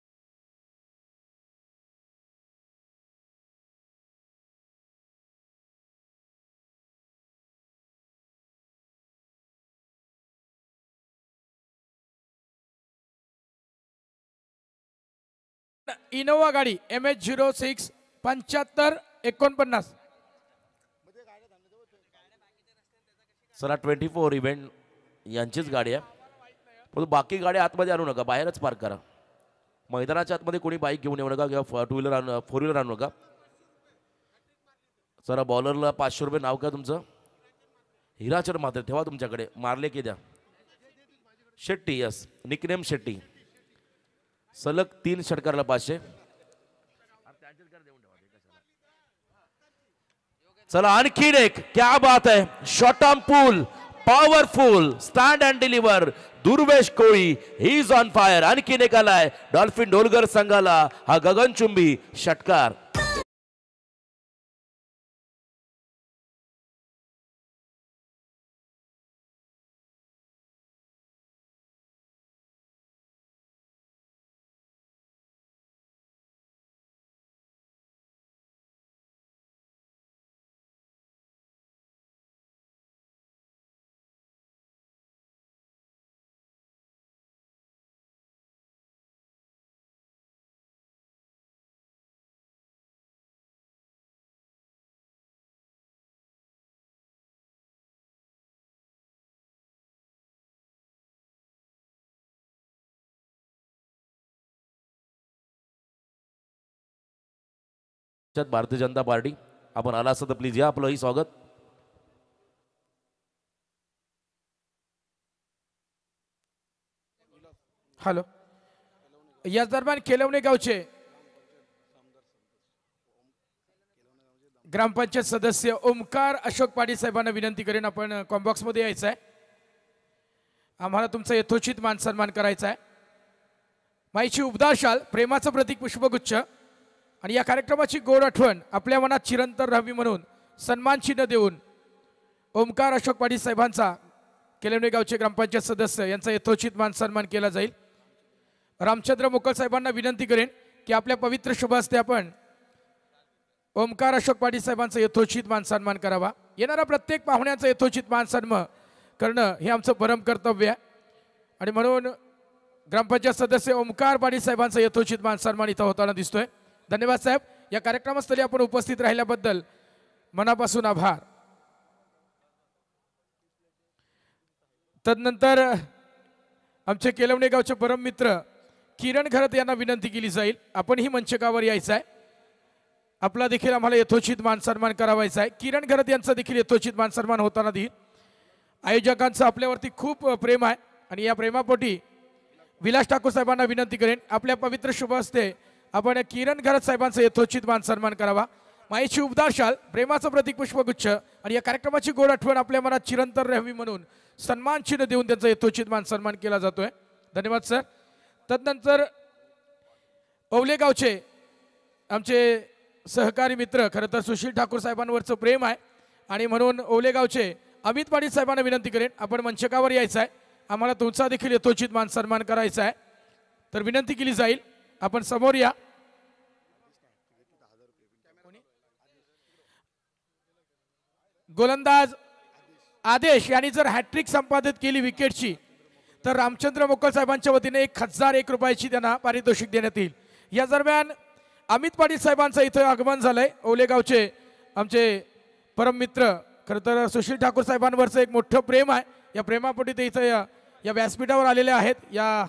इनोवा गाडी MH06 7549. चला 24 इव्हेंट यांचीच गाडी आहे. पण बाकी गाडी आतमध्ये आणू नका, बाहेरच पार्क करा. मैदानाच्या आतमध्ये कोणी बाईक घेऊन येऊ नका किंवा टू व्हीलर आणू 4 व्हीलर आणू नका. जरा बॉलरला 500 रुपये. नाव काय तुमचं? हिराचर मात्र ठेवा तुमच्याकडे. मारले की द्या. शेट्टी. Yes, nickname Shetty. सलग 3 षटकाराला 500. चला आणखीन एक. क्या बात है. Short arm pool, powerful, stand and deliver. Durvesh Koli he is on fire. आणखीन एक आलाय डॉल्फिन ढोलगर संघाला हा गगनचुंबी षटकार. भारतीय जनता पार्टी आपण आला असं तर प्लीज या. आपलंही स्वागत. हॅलो. याच दरम्यान केलवणे गावचे ग्रामपंचायत सदस्य ओमकार अशोक पाटील साहेबांना विनंती करेन आपण कॉम्बॉक्स मध्ये यायचं आहे. आम्हाला तुमचा यथोचित मान सन्मान करायचा आहे. माईची उबदार शाल, प्रेमाचं प्रतीक पुष्पगुच्छ आणि या कार्यक्रमाची गोड आठवण आपल्या मनात चिरंतन राहावी म्हणून सन्मान चिन्ह देऊन ओमकार अशोक पाटील साहेबांचा केलवणे गावचे ग्रामपंचायत सदस्य यांचा यथोचित मान सन्मान केला जाईल. रामचंद्र मोकल साहेबांना विनंती करेन की आपल्या पवित्र शुभ हस्ते आपण ओमकार अशोक पाटील साहेबांचा यथोचित मान सन्मान करावा. येणाऱ्या प्रत्येक पाहुण्यांचा यथोचित मान सन्मान करणं हे आमचं परम कर्तव्य आहे आणि म्हणून ग्रामपंचायत सदस्य ओमकार पाटील साहेबांचा यथोचित मान सन्मान इथं होताना दिसतोय. धन्यवाद साहेब. या कार्यक्रमास्थळी आपण उपस्थित राहिल्याबद्दल मनापासून आभार. तदनंतर आमचे केलवणे गावचे परम मित्र किरण घरत यांना विनंती केली जाईल आपणही मंचकावर यायचं आहे. आपला देखील आम्हाला यथोचित मान सन्मान करावायचा आहे. किरण घरत यांचा देखील यथोचित मान सन्मान होताना देईल. आयोजकांचं आपल्यावरती खूप प्रेम आहे आणि या प्रेमापोटी विलास ठाकूर साहेबांना विनंती करेन आपल्या पवित्र शुभ हस्ते आपण किरण घरत साहेबांचा यथोचित मान सन्मान करावा. माईची उबदार शाल, प्रेमाचं प्रतीक पुष्पगुच्छ आणि या कार्यक्रमाची गोड आठवण आपल्या मनात चिरंतन राहावी म्हणून सन्मान चिन्ह देऊन त्यांचा यथोचित मान सन्मान केला जातोय. धन्यवाद सर. तदनंतर ओवले गावचे आमचे सहकारी मित्र, खरं तर सुशील ठाकूर साहेबांवरचं प्रेम आहे आणि म्हणून ओवले गावचे अमित पाटील साहेबांना विनंती करेन आपण मंचकावर यायचं आहे. आम्हाला तुमचा देखील यथोचित मान सन्मान करायचा आहे. तर विनंती केली जाईल आपण समोर या. गोलंदाज आदेश यांनी जर हॅट्रिक संपादित केली विकेटची तर रामचंद्र मोकल साहेबांच्या वतीने 1001 रुपयाची त्यांना पारितोषिक देण्यात येईल. या दरम्यान अमित पाटील साहेबांचं इथं आगमन झालंय. ओलेगावचे आमचे परम मित्र, खरं तर सुशील ठाकूर साहेबांवरचं एक मोठं प्रेम आहे. या प्रेमापोटी ते इथं या व्यासपीठावर आलेले आहेत या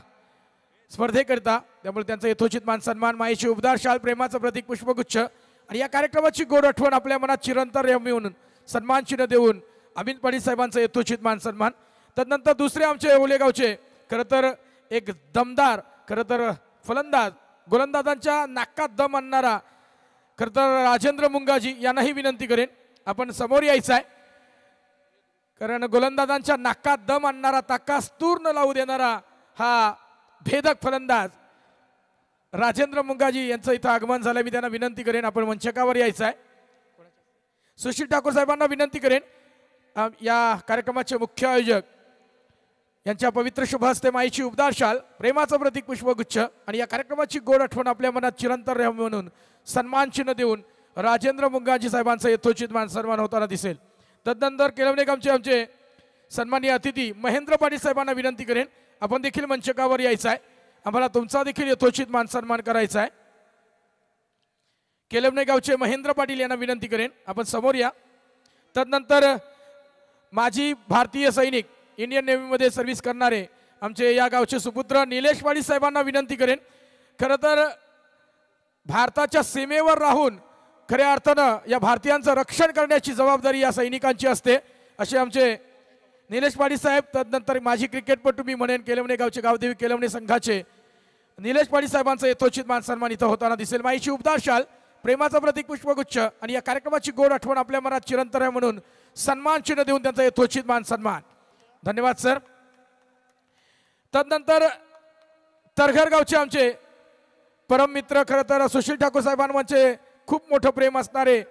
स्पर्धेकरिता. त्यामुळे त्यांचा यथोचित मान सन्मान, माईची उबदार शाल, प्रेमाचं प्रतीक पुष्पगुच्छ आणि या कार्यक्रमाची गोड आठवण आपल्या मनात चिरंतन राहावी म्हणून सन्मान चिन्ह देऊन अमित पाटील साहेबांचा यथोचित मान सन्मान. तदनंतर दुसरे आमचे ओलेगावचे खरं तर एक दमदार, खरं तर फलंदाज, गोलंदाजांच्या नाकात दम आणणारा खरं तर राजेंद्र मुंगाजी यांनाही विनंती करेन आपण समोर यायचं आहे. कारण गोलंदाजांच्या नाकात दम आणणारा, ताकास तूर न लावू देणारा हा भेदक फलंदाज राजेंद्र मुंगाजी यांचं इथं आगमन झालं. मी त्यांना विनंती करेन आपण मंचकावर यायचं आहे. सुशील ठाकूर साहेबांना विनंती करेन या कार्यक्रमाचे मुख्य आयोजक यांच्या पवित्र शुभ हस्ते माईची उबदार शाल, प्रेमाचं प्रतीक पुष्पगुच्छ आणि या कार्यक्रमाची गोड आठवण आपल्या मनात चिरंतन राहावी म्हणून सन्मान चिन्ह देऊन राजेंद्र मुंगाजी साहेबांचा यथोचित मान सन्मान होताना दिसेल. तदनंतर केलवणे गावचे आमचे सन्माननीय अतिथी महेंद्र पाटील साहेबांना विनंती करेन आपण देखील मंचकावर यायचं आहे. आम्हाला तुमचा देखील यथोचित मान सन्मान करायचा आहे. केलवणे गावचे महेंद्र पाटील यांना विनंती करेन आपण समोर या. तदनंतर माजी भारतीय सैनिक, इंडियन नेव्हीमध्ये सर्व्हिस करणारे आमचे या गावचे सुपुत्र निलेश पाटील साहेबांना विनंती करेन खरं तर भारताच्या सीमेवर राहून खऱ्या अर्थानं या भारतीयांचं रक्षण करण्याची जबाबदारी या सैनिकांची असते असे आमचे निलेश पाटील साहेब, तदनंतर माजी क्रिकेटपटू मी म्हणेन केलवणे गावचे गावदेवी केलवणे संघाचे निलेश पाटील साहेबांचा यथोचित मान सन्मान इथं होताना दिसेल. माईची उबदार शाल, प्रेमाचं प्रतीक पुष्पगुच्छ आणि या कार्यक्रमाची गोड आठवण आपल्या मनात चिरंतन आहे म्हणून सन्मान चिन्ह देऊन त्यांचा यथोचित मान सन्मान. धन्यवाद सर. तदनंतर तरघर गावचे आमचे परम मित्र, खरं तर सुशील ठाकूर साहेबांचे खूप मोठं प्रेम असणारे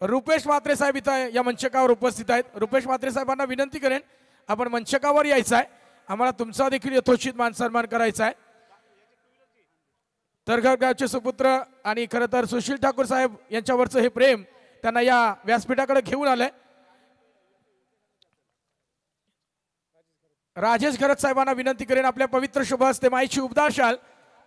रुपेश म्हात्रे साहेब इथं या मंचकावर उपस्थित आहेत. रुपेश म्हात्रे साहेबांना विनंती करेन आपण मंचकावर यायचं आहे, आम्हाला तुमचा देखील यथोचित मान सन्मान करायचा आहे. तरघर गावचे सुपुत्र आणि खरं तर सुशील ठाकूर साहेब यांच्यावरचं हे प्रेम त्यांना या व्यासपीठाकडे घेऊन आलंय. राजेश घरत साहेबांना विनंती करेन आपल्या पवित्र शुभ हस्ते माईची उबदार शाल,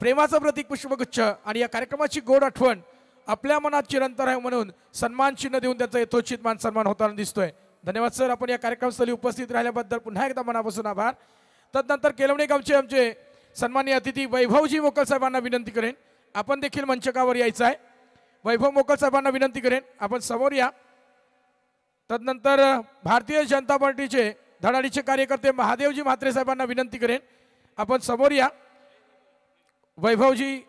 प्रेमाचं प्रतीक पुष्पगुच्छ आणि या कार्यक्रमाची गोड आठवण आपल्या मनात चिरंतन आहे म्हणून सन्मान चिन्ह देऊन त्यांचा यथोचित मान सन्मान होताना दिसतोय. धन्यवाद सर. आपण या कार्यक्रमस्थळी उपस्थित राहिल्याबद्दल पुन्हा एकदा मनापासून आभार. तदनंतर केलवणे गावचे आमचे सन्माननीय अतिथी वैभवजी मोकल साहेबांना विनंती करेन आपण देखील मंचकावर यायचं आहे. वैभव मोकल साहेबांना विनंती करेन आपण समोर या. तदनंतर भारतीय जनता पार्टीचे धडाडीचे कार्यकर्ते महादेवजी म्हात्रे साहेबांना विनंती करेन आपण समोर या. वैभवजी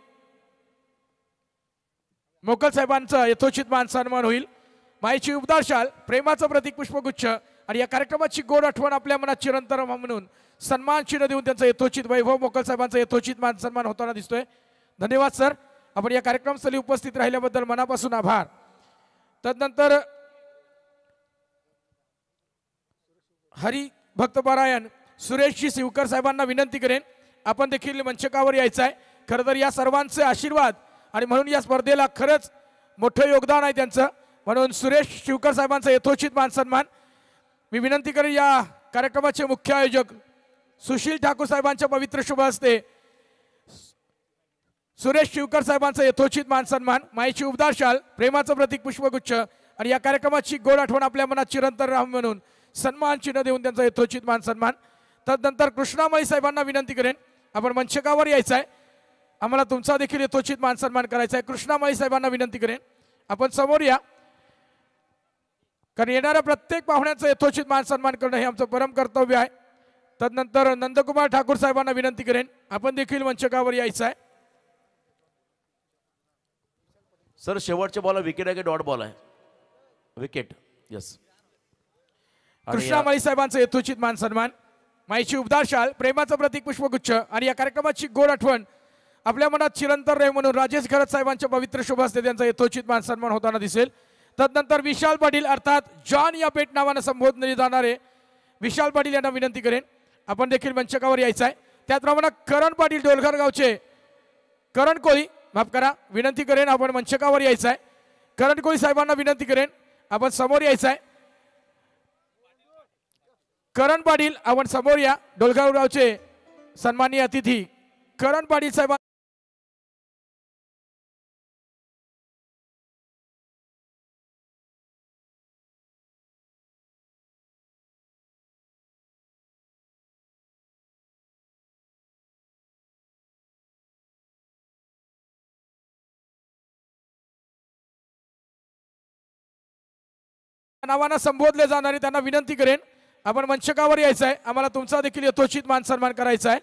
मोकल साहेबांचा यथोचित मान सन्मान होईल. माईची उबदार शाल, प्रेमाचं प्रतीक पुष्पगुच्छ आणि या कार्यक्रमाची गोड आठवण आपल्या मनात चिरंतन म्हणून सन्मान चिन्ह देऊन त्यांचा यथोचित वैभव मोकल साहेबांचा यथोचित मान सन्मान होताना दिसतोय. धन्यवाद सर. आपण या कार्यक्रमस्थळी उपस्थित राहिल्याबद्दल मनापासून आभार. तदनंतर हरी भक्तपरायण सुरेशजी शिवकर साहेबांना विनंती करेन आपण देखील मंचकावर यायचं आहे. खरं तर या सर्वांचे आशीर्वाद आणि म्हणून या स्पर्धेला खरंच मोठं योगदान आहे त्यांचं, म्हणून सुरेश शिवकर साहेबांचा यथोचित मान सन्मान मी विनंती करेन. या कार्यक्रमाचे मुख्य आयोजक सुशील ठाकूर साहेबांच्या पवित्र शुभ हस्ते सुरेश शिवकर साहेबांचा यथोचित मान सन्मान, माईची उबदार शाल, प्रेमाचं प्रतीक पुष्पगुच्छ आणि या कार्यक्रमाची गोड आठवण आपल्या मनात चिरंतन राहावी म्हणून सन्मान चिन्ह देऊन त्यांचा यथोचित मान सन्मान. तदनंतर कृष्णामाळी साहेबांना विनंती करेन आपण मंचकावर यायचं आहे, आम्हाला तुमचा देखील यथोचित मान सन्मान करायचा आहे. कृष्णामाळी साहेबांना विनंती करेन आपण समोर या, कारण येणाऱ्या प्रत्येक पाहुण्यांचा यथोचित मान सन्मान करणं हे आमचं परम कर्तव्य आहे. तदनंतर नंदकुमार ठाकूर साहेबांना विनंती करेन आपण देखील मंचकावर यायचं आहे. सर शेवटच्या बॉलला विकेट आहे की डॉट बॉल आहे? विकेट. यस. कृष्णामाळी साहेबांचा यथोचित मान सन्मान, माईची उबदार शाल, प्रेमाचं प्रतीक पुष्पगुच्छ आणि या कार्यक्रमाची गोड आठवण आपल्या मनात चिरंतन राहील म्हणून राजेश घरत साहेबांच्या पवित्र शुभ हस्ते त्यांचा यथोचित मान सन्मान होताना दिसेल. तदनंतर विशाल पाटील अर्थात जॉन या पेट नावानं संबोधले जाणारे विशाल पाटील यांना विनंती करेन आपण देखील मंचकावर यायचं आहे. त्याचप्रमाणे करण पाटील डोलघर गावचे करण कोळी, माफ करा, विनंती करेन आपण मंचकावर यायचं आहे. करण कोळी साहेबांना विनंती करेन आपण समोर यायचं आहे. करण पाटील आपण समोर या. डोलघर गावचे सन्माननीय अतिथी करण पाटील साहेब नावानं संबोधले जाणारे त्यांना विनंती करेन आपण मंचकावर यायचं आहे, आम्हाला तुमचा देखील यथोचित मान सन्मान करायचा आहे.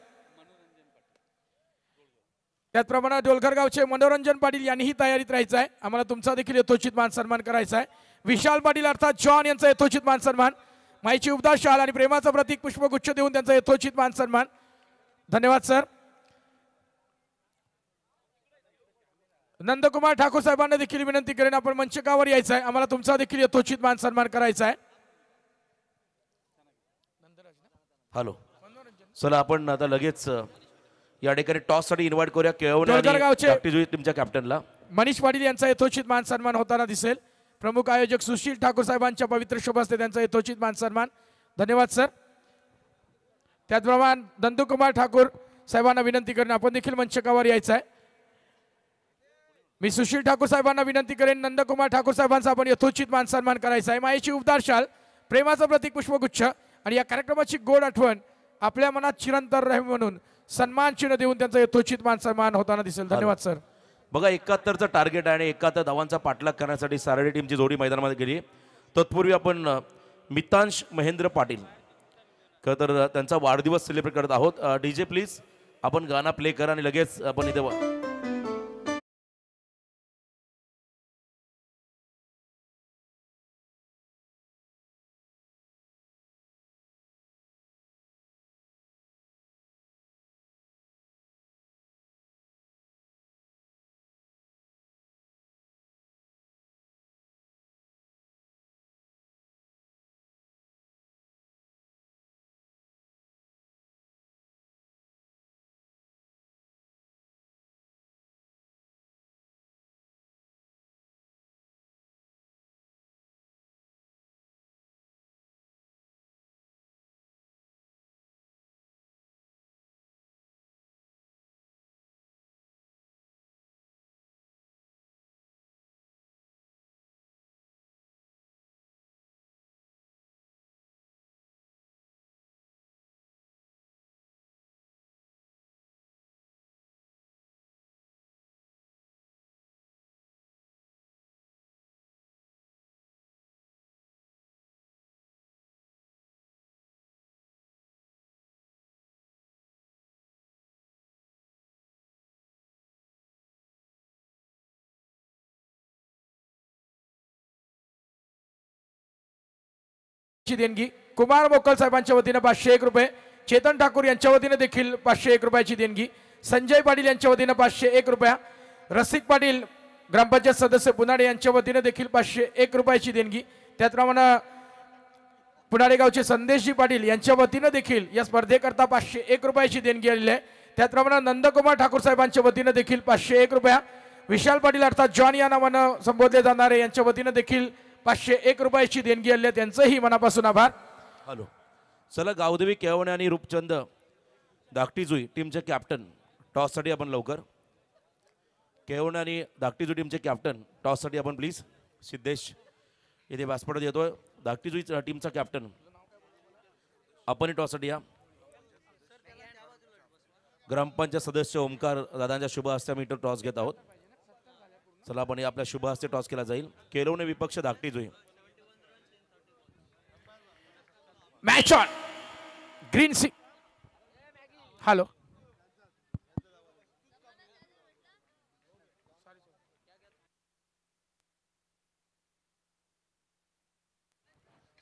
त्याचप्रमाणे डोलघर गावचे मनोरंजन पाटील यांनीही तयारीत राहायचं आहे, आम्हाला तुमचा देखील यथोचित मान सन्मान करायचा आहे. विशाल पाटील अर्थात जॉन यांचा यथोचित मान सन्मान, माईची उबदार शाल आणि प्रेमाचं प्रतीक पुष्पगुच्छ देऊन त्यांचा यथोचित मान सन्मान. धन्यवाद सर. नंदकुमार ठाकूर साहेबांना देखील विनंती करेन आपण मंचकावर यायचं आहे, आम्हाला तुमचा देखील यथोचित मान सन्मान करायचा आहे. हॅलो. चला आपण आता लगेच या ठिकाणी टॉस साठी इन्व्हाइट करूया केळवणे टीमच्या कॅप्टनला मनीष पाटील यांचा यथोचित मान सन्मान होताना दिसेल. प्रमुख आयोजक सुशील ठाकूर साहेबांच्या पवित्र शुभ हस्ते त्यांचा यथोचित मान सन्मान. धन्यवाद सर. त्याचप्रमाणे नंदकुमार ठाकूर साहेबांना विनंती करेन आपण देखील मंचकावर यायचं आहे. मी सुशील ठाकूर साहेबांना विनंती करेन नंदकुमार ठाकूर साहेबांचा आपण यथोचित मान सन्मान करायचा आहे. माईची उबदार शाल, प्रेमाचं प्रतीक पुष्पगुच्छ आणि या कार्यक्रमाची गोड आठवण आपल्या मनात चिरंतन राहील म्हणून सन्मान चिन्ह देऊन त्यांचा यथोचित मान सन्मान होताना दिसेल. धन्यवाद सर. बघा 71चं टार्गेट आहे आणि 71 धावांचा पाठलाग करण्यासाठी सारडी टीमची जोडी मैदानामध्ये गेली. तत्पूर्वी आपण मितांश महेंद्र पाटील खरं तर त्यांचा वाढदिवस सेलिब्रेट करत आहोत. डीजे प्लीज आपण गाणं प्ले करा आणि लगेच आपण इथे देणगी कुमार मोकल साहेबांच्या वतीने 501 रुपये. चेतन ठाकूर यांच्या वतीने देखील 501 रुपयाची देणगी. संजय पाटील यांच्या वतीने 501 रुपया. रसिक पाटील ग्रामपंचायत सदस्य पुनाडे यांच्या वतीने देखील 501 रुपयाची देणगी. त्याचप्रमाणे पुनाडे गावचे संदेशजी पाटील यांच्या वतीने देखील या स्पर्धेकरता 501 रुपयाची देणगी आलेली आहे. त्याचप्रमाणे नंदकुमार ठाकूर साहेबांच्या वतीने देखील 501 रुपया. विशाल पाटील अर्थात जॉन या नावानं संबोधले जाणारे यांच्या वतीने देखील 501 रुपयाची देणगी आली आहे. त्यांचंही मनापासून आभार. हॅलो चला गावदेवी केवणे आणि रूपचंद धाकटीजुई टीमचे कॅप्टन टॉससाठी आपण लवकर. केवणे आणि धाकटीजुई टीमचे कॅप्टन टॉससाठी आपण प्लीज. सिद्धेश इथे व्यासपीठात येतोय. धाकटीजुई टीमचा कॅप्टन आपण टॉससाठी या. ग्रामपंचायत सदस्य ओमकार दादांच्या शुभ हस्ते आम्ही टॉस घेत आहोत. चला आपण आपल्या शुभ हस्ते टॉस केला जाईल. केलवणे विपक्ष Dhaktijui. Match on green C. Hello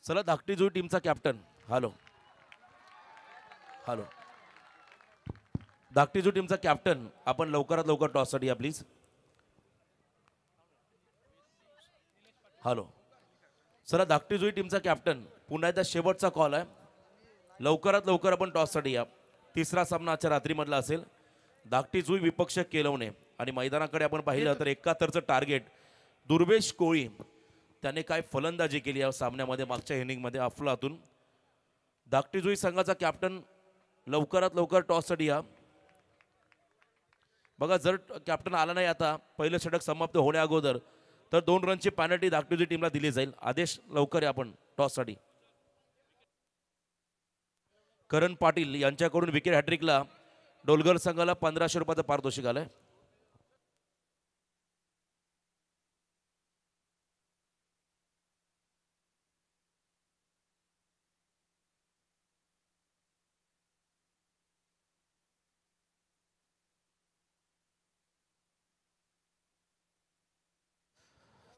चला धाकटीजुई टीमचा कॅप्टन. हॅलो हॅलो धाकटीजुई टीमचा कॅप्टन आपण लवकरात लवकर टॉससाठी या प्लीज. हॅलो चला धाकटीजुई टीमचा कॅप्टन पुन्हा एकदा शेवटचा कॉल आहे. लवकरात लवकर आपण टॉससाठी या. तिसरा सामना आजच्या रात्रीमधला असेल. धाकटीजुई विपक्ष केलवणे आणि मैदानाकडे आपण पाहिलं तर 71चं टार्गेट. दुर्वेश कोळी त्याने काय फलंदाजी केली या सामन्यामध्ये मागच्या इनिंगमध्ये अफलातून. धाकटीजुई संघाचा कॅप्टन लवकरात लवकर टॉससाठी या. बघा जर कॅप्टन आला नाही आता पहिलं षटक समाप्त होण्या अगोदर तर 2 रनची पॅनल्टी धाकटीजुई टीमला दिली जाईल. आदेश लवकर या आपण टॉससाठी. करण पाटील यांच्याकडून विकेट हॅट्रिकला डोलगर संघाला 1500 रुपयाचं पारितोषिक आलंय.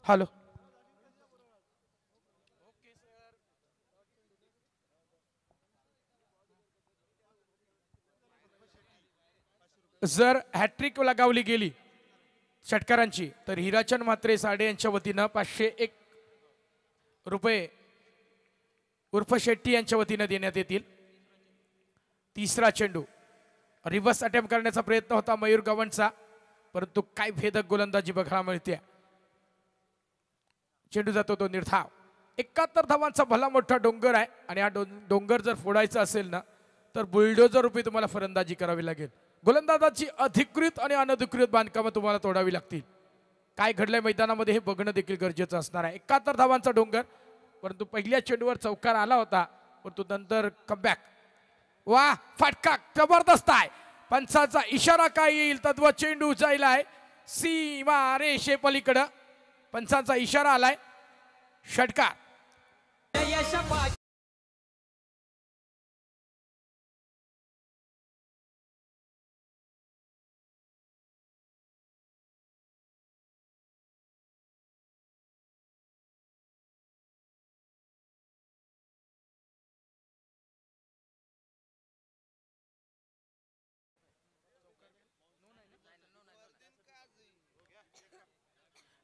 हॅलो जर हॅट्रिक लगावली गेली षटकारांची तर हिराचंद म्हात्रे साडे यांच्या वतीनं 501 रुपये उर्फ शेट्टी यांच्या वतीनं देण्यात येतील. तिसरा चेंडू रिव्हर्स अटेम्प्ट करण्याचा प्रयत्न होता मयूर गवंडचा परंतु काय भेदक गोलंदाजी बघायला मिळते. चेंडू जातो तो निर्धाव. 71 धावांचा भला मोठा डोंगर आहे आणि हा डोंगर जर फोडायचा असेल ना तर बुलडोजर रुपये तुम्हाला फलंदाजी करावी लागेल. गोलंदाजाची अधिकृत आणि अनधिकृत बांधकामं तुम्हाला तोडावी लागतील. काय घडलंय मैदानामध्ये हे बघणं देखील गरजेचं असणार आहे. 71 धावांचा डोंगर परंतु पहिल्या चेंडूवर चौकार आला होता परंतु नंतर कमबॅक. वा फटका जबरदस्त आहे. पंचाचा इशारा काय येईल तद्व चेंडू जायलाय सीमा रेषे पलीकडं. पंचाचा इशारा आलाय, षटकार.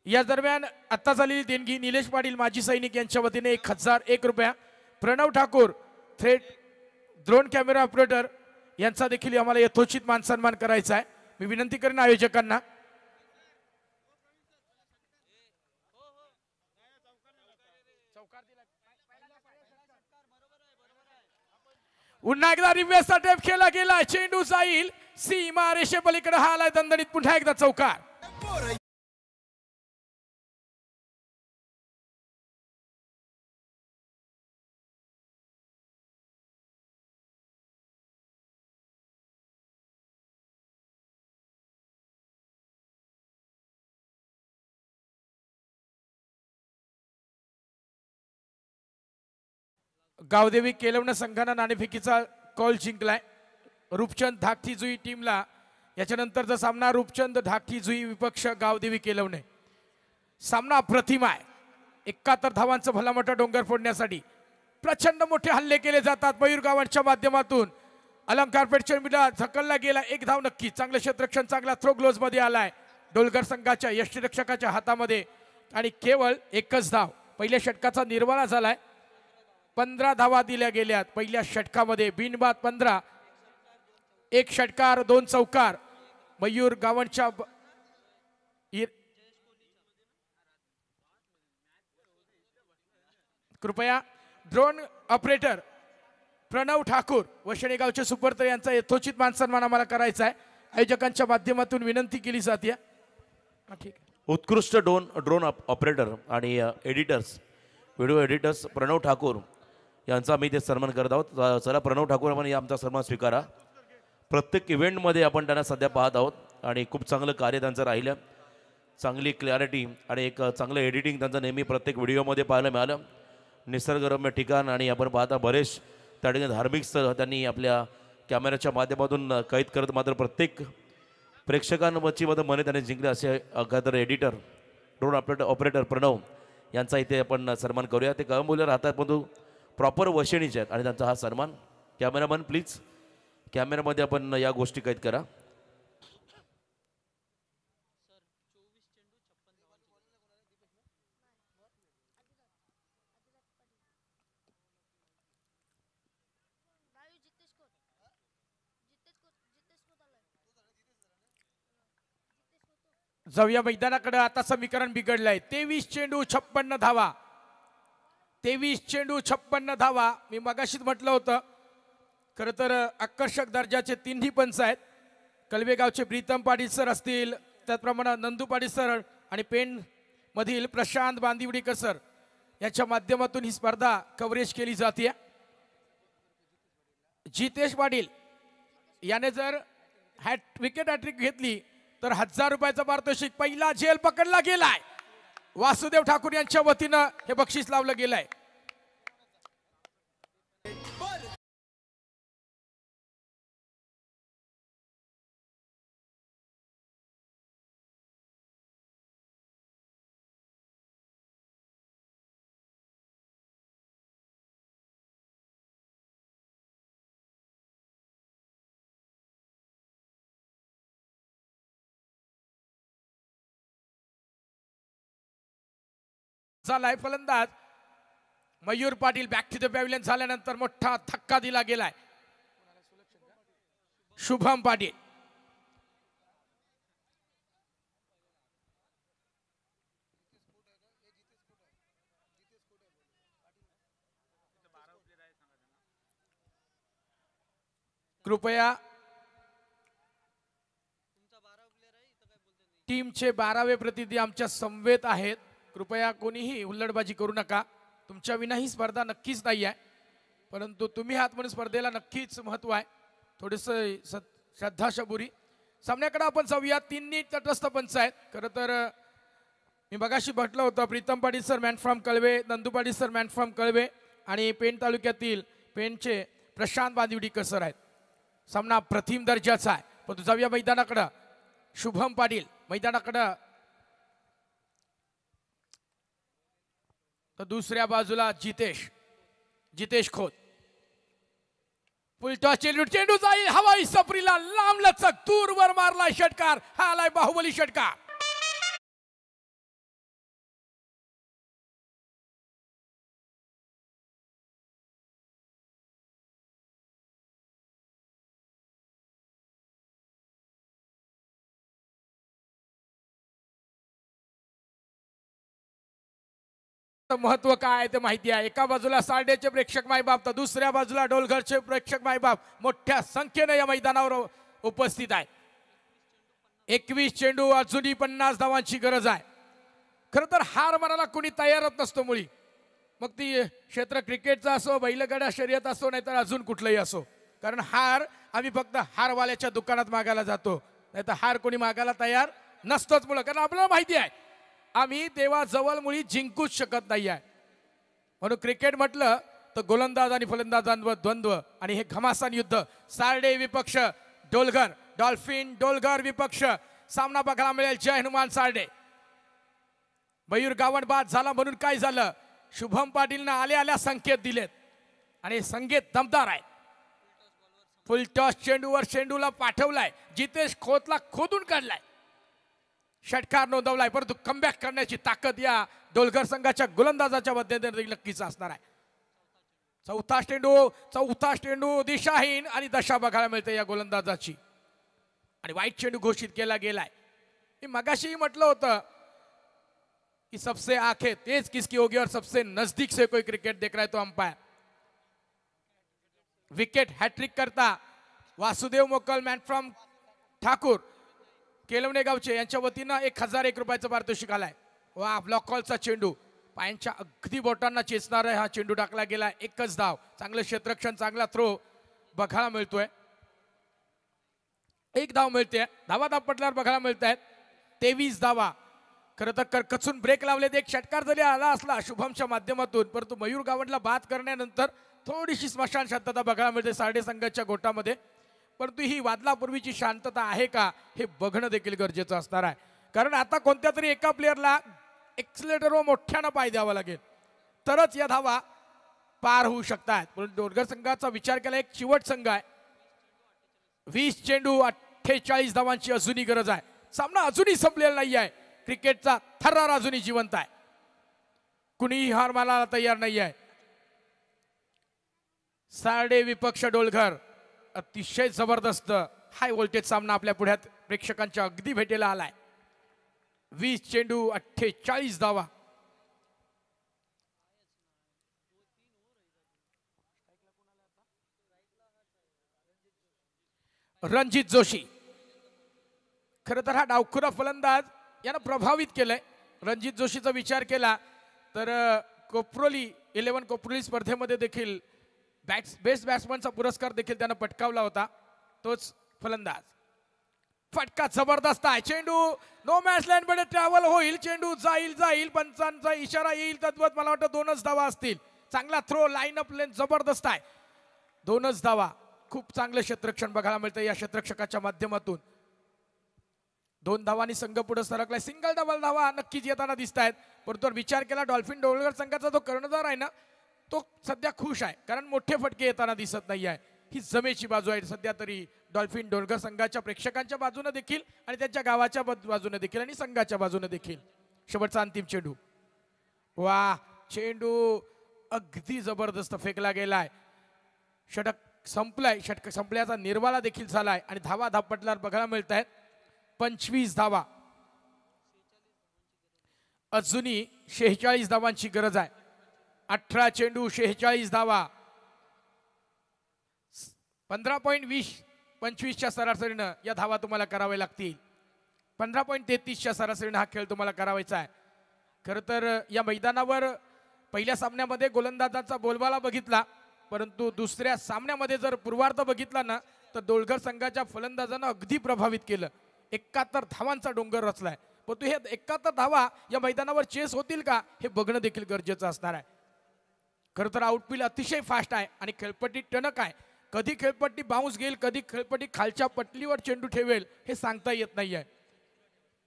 या दरम्यान आता झालेली देणगी निलेश पाटील माजी सैनिक यांच्या वतीने 1001 रुपया. प्रणव ठाकूर थेट ड्रोन कॅमेरा ऑपरेटर यांचा देखील आम्हाला यथोचित मान सन्मान करायचा आहे. मी विनंती करेन आयोजकांना. पुन्हा एकदा रिव्हर्सचा टेप खेळला गेला, चेंडू जाईल सीमा रेषे पलीकडे. हा आलाय दणदणीत पुन्हा एकदा चौकार. गावदेवी केलवण संघानं नाणेफेकीचा कॉल जिंकलाय. रूपचंद धाकटी जुई टीमला याच्यानंतरचा सामना रूपचंद धाकटी जुई विपक्ष गावदेवी केलवणे. सामना अप्रतिम आहे. 71 धावांचं भला मोठा डोंगर फोडण्यासाठी प्रचंड मोठे हल्ले केले जातात. मयूर गावांच्या माध्यमातून अलंकार पेठच्या मिला झकलला गेला. 1 धाव नक्की. चांगलं क्षेत्ररक्षण, चांगला थ्रो ग्लोज मध्ये आलाय डोलकर संघाच्या यष्टीरक्षकाच्या हातामध्ये आणि केवळ 1च धाव. पहिल्या षटकाचा निर्वाळा झालाय. 15 धावा दिल्या गेल्यात पहिल्या षटकामध्ये. बिनबाद 15, 1 षटकार 2 चौकार. मयूर गावांच्या कृपया ड्रोन ऑपरेटर प्रणव ठाकूर व शेणेगावचे सुपर्त यांचा यथोचित मान सन्मान आम्हाला करायचा आहे. आयोजकांच्या माध्यमातून विनंती केली जाते. ठीक आहे. उत्कृष्ट ड्रोन ऑपरेटर आणि editors, video editors Pranav Thakur यांचा मी ते सन्मान करत आहोत. चला प्रणव ठाकूर आपण या आमचा सन्मान स्वीकारा. प्रत्येक इव्हेंटमध्ये आपण त्यांना सध्या पाहत आहोत आणि खूप चांगलं कार्य त्यांचं राहिलं. चांगली क्लॅरिटी आणि एक चांगलं एडिटिंग त्यांचं नेहमी प्रत्येक व्हिडिओमध्ये पाहायला मिळालं. निसर्गरम्य ठिकाण आणि आपण पाहता बरेच त्या ठिकाणी धार्मिक स्थळ त्यांनी आपल्या कॅमेऱ्याच्या माध्यमातून कैद करत मात्र प्रत्येक प्रेक्षकांवरची मने त्यांनी जिंकले. असे अगाधर एडिटर ड्रोन ऑपरेटर प्रणव यांचा इथे आपण सन्मान करूया. ते कळंबोलीला राहतात परंतु प्रॉपर वशेणीचे आहेत आणि त्यांचा हा सन्मान. कॅमेरामन प्लीज कॅमेऱ्यामध्ये आपण या गोष्टी कैद करा. जाऊया मैदानाकडे. आता समीकरण बिघडलंय. 23 चेंडू 56 धावा. 23 चेंडू 56 धावा. मी मगाशीच म्हटलं होतं खरं तर आकर्षक दर्जाचे 3ही पंच आहेत. कलवेगावचे प्रीतम पाटील सर असतील, त्याचप्रमाणे नंदू पाटील सर आणि पेण मधील प्रशांत बांदिवडीकर सर याच्या माध्यमातून ही स्पर्धा कव्हरेज केली जाते. जितेश पाटील याने जर विकेट हॅट्रिक घेतली तर 1000 रुपयाचा पारितोषिक. पहिला झेल पकडला गेलाय. वासुदेव ठाकूर यांच्या वतीनं हे बक्षीस लावलं गेलंय. झालाय फलंदाज Mayur Patil back to the pavilion झाल्यानंतर मोठा धक्का दिला गेलाय. शुभम पाटील कृपया टीमचे 12वे प्रतिनिधी आमच्या समवेत आहेत. कृपया कोणीही हुल्लडबाजी करू नका. तुमच्या विना ही स्पर्धा नक्कीच नाही आहे, परंतु तुम्ही आहात म्हणून स्पर्धेला नक्कीच महत्त्व आहे. थोडंसं श्रद्धा शबुरी. सामन्याकडे आपण जाऊया. तिन्ही तटस्थ पंच आहेत. खरं तर मी बघाशी म्हटलं होतं Pritam Patil sir man from Kalwe, Nandu Patil sir man from Kalwe आणि पेण तालुक्यातील पेणचे प्रशांत बांदिवडीकर सर आहेत. सामना प्रथम दर्जाचा आहे. पण जाऊया मैदानाकडं. शुभम पाटील मैदानाकडं, तर दुसऱ्या बाजूला जितेश खोत. फुलटॉस चेंडू जाईल हवाई सफरीला, लांब लचक दूरवर मारलाय षटकार. हा आलाय बाहुबली षटकार. महत्व काय ते माहिती आहे. एका बाजूला सारडेचे प्रेक्षक मायबाप, तर दुसऱ्या बाजूला डोलघरचे प्रेक्षक मायबाप मोठ्या संख्येने या मैदानावर उपस्थित आहे. 21 चेंडू, अजूनही 50 धावांची गरज आहे. खरं तर हार मानायला कोणी तयारच नसतो मुळी. मग ती क्षेत्र क्रिकेटचा असो, बैलगाडा शर्यत असो, नाहीतर अजून कुठलंही असो. कारण हार आम्ही फक्त हारवाल्याच्या दुकानात मागायला जातो, नाहीतर हार कोणी मागायला तयार नसतोच. मुळे कारण आपल्याला माहिती आहे आम्ही देवाजवळ मुळी जिंकूच शकत नाही आहे. म्हणून क्रिकेट म्हटलं तर गोलंदाज आणि फलंदाजांवर द्वंद्व आणि हे घमासान युद्ध. सारडे विपक्ष डोलघर, डॉल्फिन डोलघर विपक्ष. सामना बघायला मिळेल जय हनुमान सारडे. मयूर गावण बाद झाला म्हणून काय झालं, शुभम पाटीलनं आल्या संकेत दिलेत आणि संकेत दमदार आहे. फुल टॉस चेंडूवर चेंडूला पाठवलाय, जितेश खोतला खोदून काढलाय, षटकार नोंदवलाय. परंतु कमबॅक करण्याची ताकद या डोलघर संघाच्या गोलंदाजाच्या मध्यंतरी नक्कीच असणार आहे. चौथा चेंडू दिशाहीन आणि दशा बघायला मिळते या गोलंदाजाची आणि वाईट चेंडू घोषित केला गेलाय. मी मगाशीही म्हटलं होतं कि सबसे आंखें तेज किसकी होगी और सबसे नजदीक से कोई क्रिकेट देख रहा है तो अंपायर. विकेट हॅट्रिक करता वासुदेव मोकल मॅन फ्रॉम ठाकूर केलवणे गावचे यांच्या वतीनं 1001 रुपयाचं पारितोषिक आलाय. वा, ब्लॉक कॉलचा चेंडू पायांच्या अगदी बोटांना चेचणारा हा चेंडू टाकला गेलाय. एकच धाव. चांगलं क्षेत्ररक्षण, चांगला थ्रो बघायला मिळतोय. एक धाव मिळते. धावा पटल्यावर बघायला मिळत आहेत 23 धावा. खरं तर कचून ब्रेक लावलेत. एक षटकार जरी आला असला शुभमच्या माध्यमातून, परंतु मयूर गावंडला बाद करण्यानंतर थोडीशी स्मशान शांतता बघायला मिळते सारडे संघाच्या गोटामध्ये. परंतु ही वादलापूर्वीची शांतता आहे का हे बघणं देखील गरजेचं असणार आहे. कारण आता कोणत्या तरी एका प्लेअरला एक्सिलेटरवर मोठ्यानं पाय द्यावा लागेल तरच या धावा पार होऊ शकतात. म्हणून डोलघर संघाचा विचार केला एक चिवट संघ आहे. 20 चेंडू 48 धावांची अजूनही गरज आहे. सामना अजूनही संपलेला नाही आहे. क्रिकेटचा थरार अजूनही जिवंत आहे. कुणीही हार मानायला तयार नाही आहे. सारडे विपक्ष डोलघर अतिशय जबरदस्त हाय व्होल्टेज सामना आपल्या पुढ्यात प्रेक्षकांच्या अगदी भेटेला आलाय. 20 चेंडू 48 धावा. रणजित जोशी खरं तर हा डावखुरा फलंदाज यानं प्रभावित केलंय. रणजित जोशीचा विचार केला तर कोपरोली 11 कोपरोली स्पर्धेमध्ये देखील बेस्ट बॅट्समनचा पुरस्कार देखील त्यानं पटकावला होता. तोच फलंदाज. फटका जबरदस्त आहे. चेंडू नो मॅच लाईन मध्ये ट्रॅव्हल होईल. चेंडू जाईल पंचांचा इशारा येईल तद्वत मला वाटतं 2च धावा असतील. चांगला थ्रो, लाईन अप लेन जबरदस्त आहे. 2च धावा. खूप चांगलं क्षेत्ररक्षण बघायला मिळतं या क्षेत्ररक्षकाच्या माध्यमातून. 2 धावांनी संघ पुढे सरकलाय. सिंगल डबल धावा नक्कीच येताना दिसत आहेत. परंतु विचार केला डॉल्फिन डोलघर संघाचा जो कर्णधार आहे ना तो सध्या खुश आहे, कारण मोठे फटके येताना दिसत नाही आहे. ही जमेची बाजू आहे सध्या तरी डॉल्फिन डोलघर संघाच्या प्रेक्षकांच्या बाजूने देखील आणि त्यांच्या गावाच्या बाजूने देखील आणि संघाच्या बाजूने देखील. शेवटचा अंतिम चेंडू. वा, चेंडू अगदी जबरदस्त फेकला गेलाय. षटक संपलाय. षटक संपल्याचा निर्वाळा देखील झालाय आणि धावा धापटल्यावर बघायला मिळत आहेत 25 धावा. अजूनही 46 धावांची गरज आहे. 18 चेंडू 46 धावा. 15.20 25च्या सरासरीनं या धावा तुम्हाला कराव्या लागतील. 15.33च्या सरासरीनं हा खेळ तुम्हाला करावायचा आहे. खरं तर या मैदानावर पहिल्या सामन्यामध्ये गोलंदाजांचा बोलबाला बघितला, परंतु दुसऱ्या सामन्यामध्ये जर पूर्वार्ध बघितला ना तर डोलकर संघाच्या फलंदाजांना अगदी प्रभावित केलं. 71 धावांचा डोंगर रचलाय. परंतु हे 71 धावा या मैदानावर चेस होतील का हे बघणं देखील गरजेचं असणार आहे. खरं तर आउटफील्ड अतिशय फास्ट आहे आणि खेळपट्टी टणक आहे. कधी खेळपट्टी बाउन्स घेईल, कधी खेळपट्टी खालच्या पटलीवर चेंडू ठेवेल हे सांगता येत नाही आहे.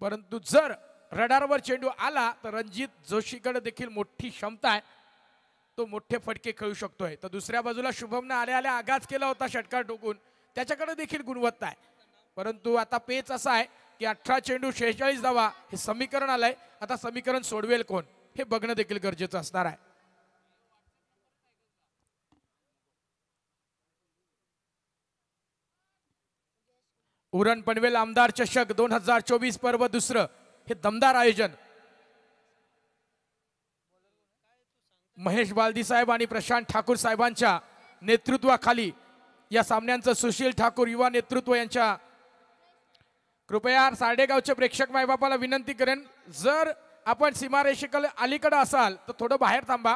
परंतु जर रडारवर चेंडू आला तर रणजित जोशीकडे देखील मोठी क्षमता आहे. तो मोठे फटके खेळू शकतोय. तर दुसऱ्या बाजूला शुभमने आल्या आल्या आघात केला होता षटकार टोकून, त्याच्याकडे देखील गुणवत्ता आहे. परंतु आता पेच असा आहे की 18 चेंडू 46 धावा हे समीकरण आलंय. आता समीकरण सोडवेल कोण हे बघणं देखील गरजेचं असणार आहे. उरण पनवेल आमदार चषक 2024 पर्व दुसरं हे दमदार आयोजन महेश बालदी साहेब आणि प्रशांत ठाकूर साहेबांच्या नेतृत्वाखाली या सामन्यांचं सुशील ठाकूर युवा नेतृत्व यांच्या. कृपया साडेगावचे प्रेक्षक मायबापाला विनंती करेन, जर आपण सीमारेषेकडे अलीकडे असाल तर थोडं बाहेर थांबा,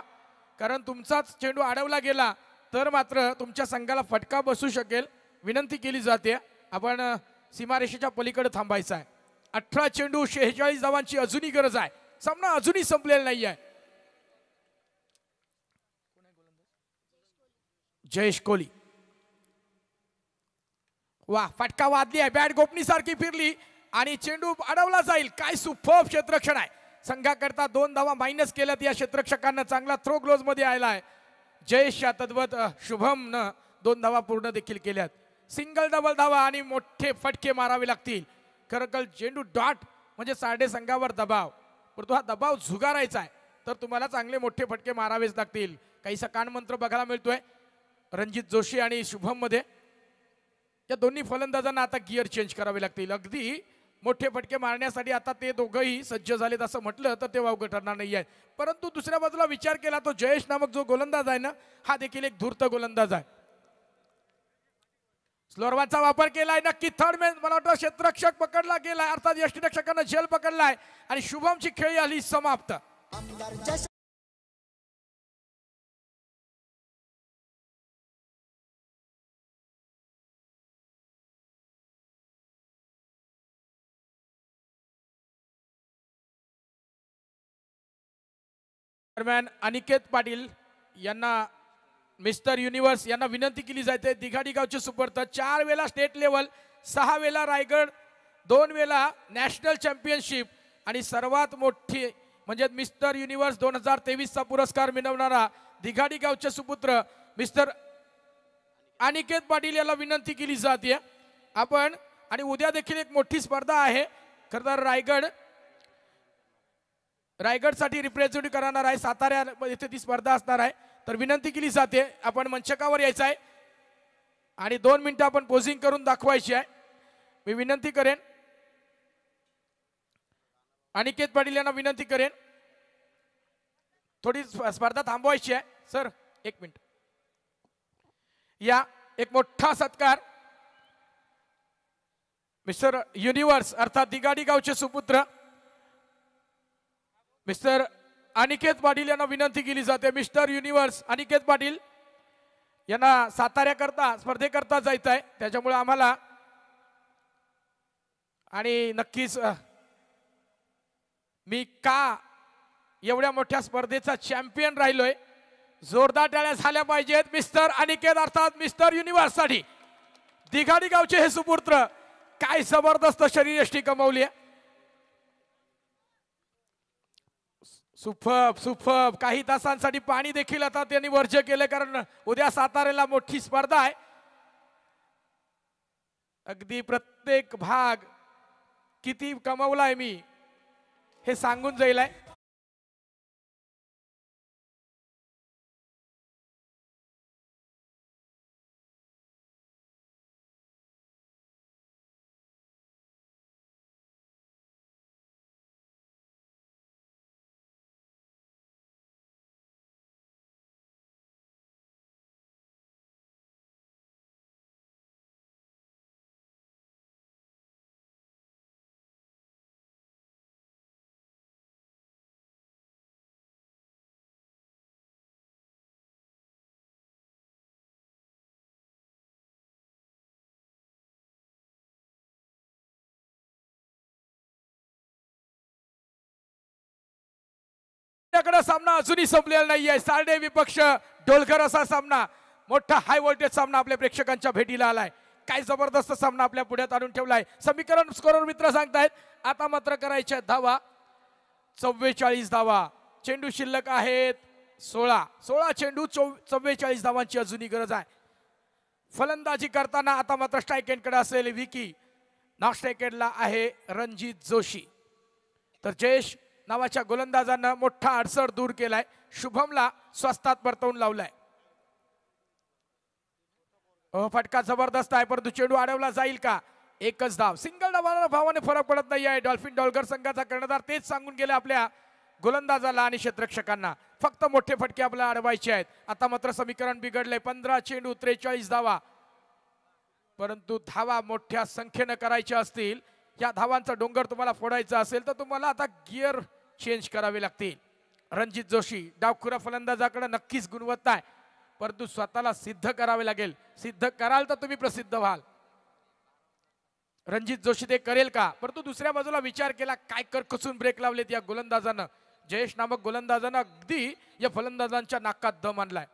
कारण तुमचाच चेंडू अडवला गेला तर मात्र तुमच्या संघाला फटका बसू शकेल. विनंती केली जाते आपण सीमारेषेच्या पलीकडे थांबायचं आहे. 18 चेंडू 46 धावांची अजूनही गरज आहे. सामना अजूनही संपलेला नाही आहे. जयेश कोहली, वा फटका वाजली आहे, बॅट गोपनीसारखी फिरली आणि चेंडू अडवला जाईल. काय सुपर्ब क्षेत्ररक्षण आहे. संघाकरता 2 धावा मायनस केल्यात या क्षेत्ररक्षकांना. चांगला थ्रो ग्लोव्ज मध्ये आला आहे जयेशच्या. तद्वत शुभमनं 2 धावा पूर्ण देखील केल्यात. सिंगल डबल धावा आणि मोठे फटके मारावे लागतील. खरं चेंडू डॉट म्हणजे साडे संघावर दबाव, परंतु हा दबाव झुगारायचा आहे तर तुम्हाला चांगले मोठे फटके मारावेच लागतील. काहीसा कानमंत्र बघायला मिळतोय रणजित जोशी आणि शुभम मध्ये. या दोन्ही फलंदाजांना आता गिअर चेंज करावे लागतील. अगदी मोठे फटके मारण्यासाठी आता ते दोघंही सज्ज झालेत असं म्हटलं तर ते वावगं ठरणार नाही आहे. परंतु दुसऱ्या बाजूला विचार केला तो जयेश नामक जो गोलंदाज आहे ना, हा देखील एक धूर्त गोलंदाज आहे. स्लोअरचा वापर केलाय. नक्की थर्ड मॅन मला वाटतं क्षेत्ररक्षक पकडला गेलाय, अर्थात यष्टीरक्षकांना झेल पकडलाय आणि शुभमची खेळी आली समाप्त. दरम्यान अनिकेत पाटील यांना मिस्टर युनिव्हर्स यांना विनंती केली जाते. दिघाडी गावचे सुपर्द 4 वेळा स्टेट लेवल, 6 वेळा रायगड, 2 वेळा नॅशनल चॅम्पियनशिप आणि सर्वात मोठी म्हणजे मिस्टर युनिव्हर्स 2023 चा पुरस्कार मिळवणारा दिघाडी गावचे सुपुत्र मिस्टर अनिकेत पाटील याला विनंती केली जाते आपण. आणि उद्या देखील एक मोठी स्पर्धा आहे. खरं तर रायगडसाठी रिप्रेझेंट करणार आहे. सातारा येथे ती स्पर्धा असणार आहे. तर विनंती केली जाते आपण मंचकावर यायचं आहे आणि 2 मिनिटं आपण पोझिंग करून दाखवायची आहे. मी विनंती करेन अनिकेत पाटील यांना विनंती करेन थोडी स्पर्धा थांबवायची आहे. सर 1 मिनिट या. एक मोठा सत्कार मिस्टर युनिव्हर्स अर्थात दिघाडी गावचे सुपुत्र मिस्टर अनिकेत पाटील यांना विनंती केली जाते. मिस्टर युनिव्हर्स अनिकेत पाटील यांना साताऱ्याकरता स्पर्धेकरता जायचं आहे, त्याच्यामुळे आम्हाला आणि नक्कीच मी का एवढ्या मोठ्या स्पर्धेचा चॅम्पियन राहिलोय. जोरदार टाळ्या झाल्या पाहिजेत मिस्टर अनिकेत अर्थात मिस्टर युनिव्हर्स साठी. दिघाडी गावचे हे सुपुत्र काय जबरदस्त शरीरयष्टी कमावली आहे. Superb superb. काही तासांसाठी पाणी देखील आता त्यांनी वर्ज केले कारण उद्या साताऱ्याला मोठी स्पर्धा आहे. अगदी प्रत्येक भाग किती कमावलाय मी हे सांगून जाईल. आपल्याकडे सामना अजूनही संपलेला नाहीये. सारडे विपक्ष डोलकर असा सामना, मोठा हाय व्होल्टेज सामना आपल्या प्रेक्षकांच्या भेटीला आलाय. काय जबरदस्त सामना आपल्या पुढ्यात आणून ठेवलाय. समीकरण स्कोरर मित्र सांगतायत आता मात्र करायच्या धावा 44 धावा. चेंडू शिल्लक आहेत 16 चेंडू 44 धावांची अजूनही गरज आहे. फलंदाजी करताना आता मात्र स्ट्राईक एंडकडे असेल विकी. नॉन स्ट्राईक एंडला आहे रणजित जोशी. तर जयेश नावाच्या गोलंदाजानं मोठा अडसर दूर केलाय. शुभमला स्वस्तात परतवून लावलाय. फटका जबरदस्त आहे परंतु चेंडू अडवला जाईल का. एकच धाव. सिंगल धावाने फरक पडत नाही आहे. डॉल्फिन डॉलकर संघाचा कर्णधार तेच सांगून गेले आपल्या गोलंदाजाला आणि क्षेत्ररक्षकांना. फक्त मोठे फटके आपल्याला अडवायचे आहेत. आता मात्र समीकरण बिघडले. 15 चेंडू 43 धावा. परंतु धावा मोठ्या संख्येनं करायच्या असतील, या धावांचा डोंगर तुम्हाला फोडायचा असेल तर तुम्हाला आता गिअर चेंज करावे लागतील. रणजित जोशी डावखुरा फलंदाजाकडे नक्कीच गुणवत्ता आहे, परंतु स्वतःला सिद्ध करावे लागेल. सिद्ध कराल तर तुम्ही प्रसिद्ध व्हाल. रणजित जोशी ते करेल का. परंतु दुसऱ्या बाजूला विचार केला, काय करकसून ब्रेक लावलेत या गोलंदाजानं. जयेश नामक गोलंदाजानं अगदी या फलंदाजांच्या नाकात दम आणलाय.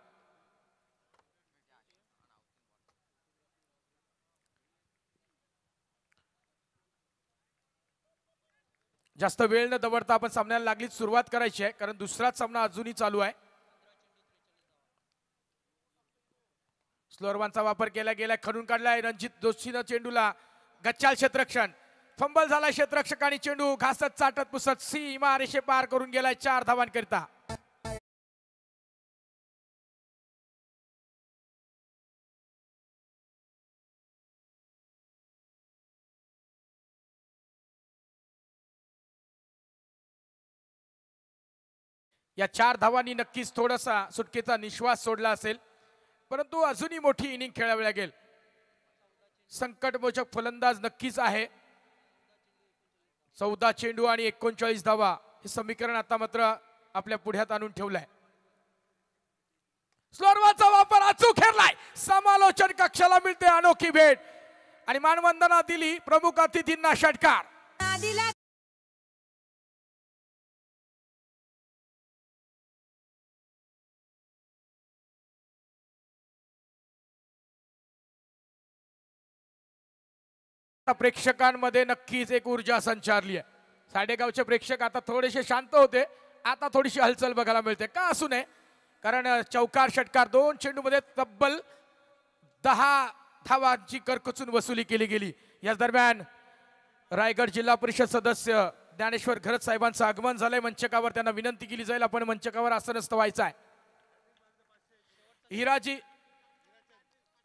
जास्त वेळ न दवडता आपण सामन्याला लागलीच सुरुवात करायची आहे, कारण दुसराच सामना अजूनही चालू आहे. स्लोअरवानचा वापर केला गेला, खणून काढलाय रणजित जोशीनं चेंडूला. गच्चाल क्षेत्ररक्षण, फंबल झाला क्षेत्ररक्षक आणि चेंडू घासत चाटत पुसत सीमा रेषे पार करून गेलाय 4 धावांकरिता. या 4 धावांनी नक्कीच थोडासा सुटकेचा निश्वास सोडला असेल, परंतु अजूनही मोठी इनिंग खेळावी लागेल. संकटमोचक फलंदाज नक्कीच आहे. 14 चेंडू आणि 39 धावा हे समीकरण आता मात्र आपल्या पुढ्यात आणून ठेवलंय. स्लोअरचा वापर अचूक खेळलाय. समालोचन कक्षाला मिळते अनोखी भेट आणि मानवंदना दिली प्रमुख अतिथींना षटकार. प्रेक्षकांमध्ये नक्कीच एक ऊर्जा संचारली आहे. साडेगावचे प्रेक्षक आता थोडेसे शांत होते, आता थोडीशी हलचल बघायला मिळते. का असू नये, कारण चौकार षटकार 2 चेंडूमध्ये तब्बल 10 धावांची करकचून वसुली केली गेली. याच दरम्यान रायगड जिल्हा परिषद सदस्य ज्ञानेश्वर घरत साहेबांचं आगमन झालंय मंचकावर. त्यांना विनंती केली जाईल आपण मंचकावर आसनस्थ व्हायचं आहे.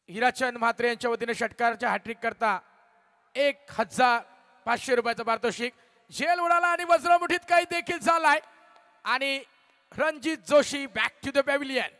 हिराचंद म्हात्रे यांच्या वतीने षटकारच्या हॅट्रिक करता 1500 रुपयाचं पारितोषिक. झेल उडाला आणि वज्रमुठीत काही देखील झालाय आणि Ranjit Joshi back to the pavilion.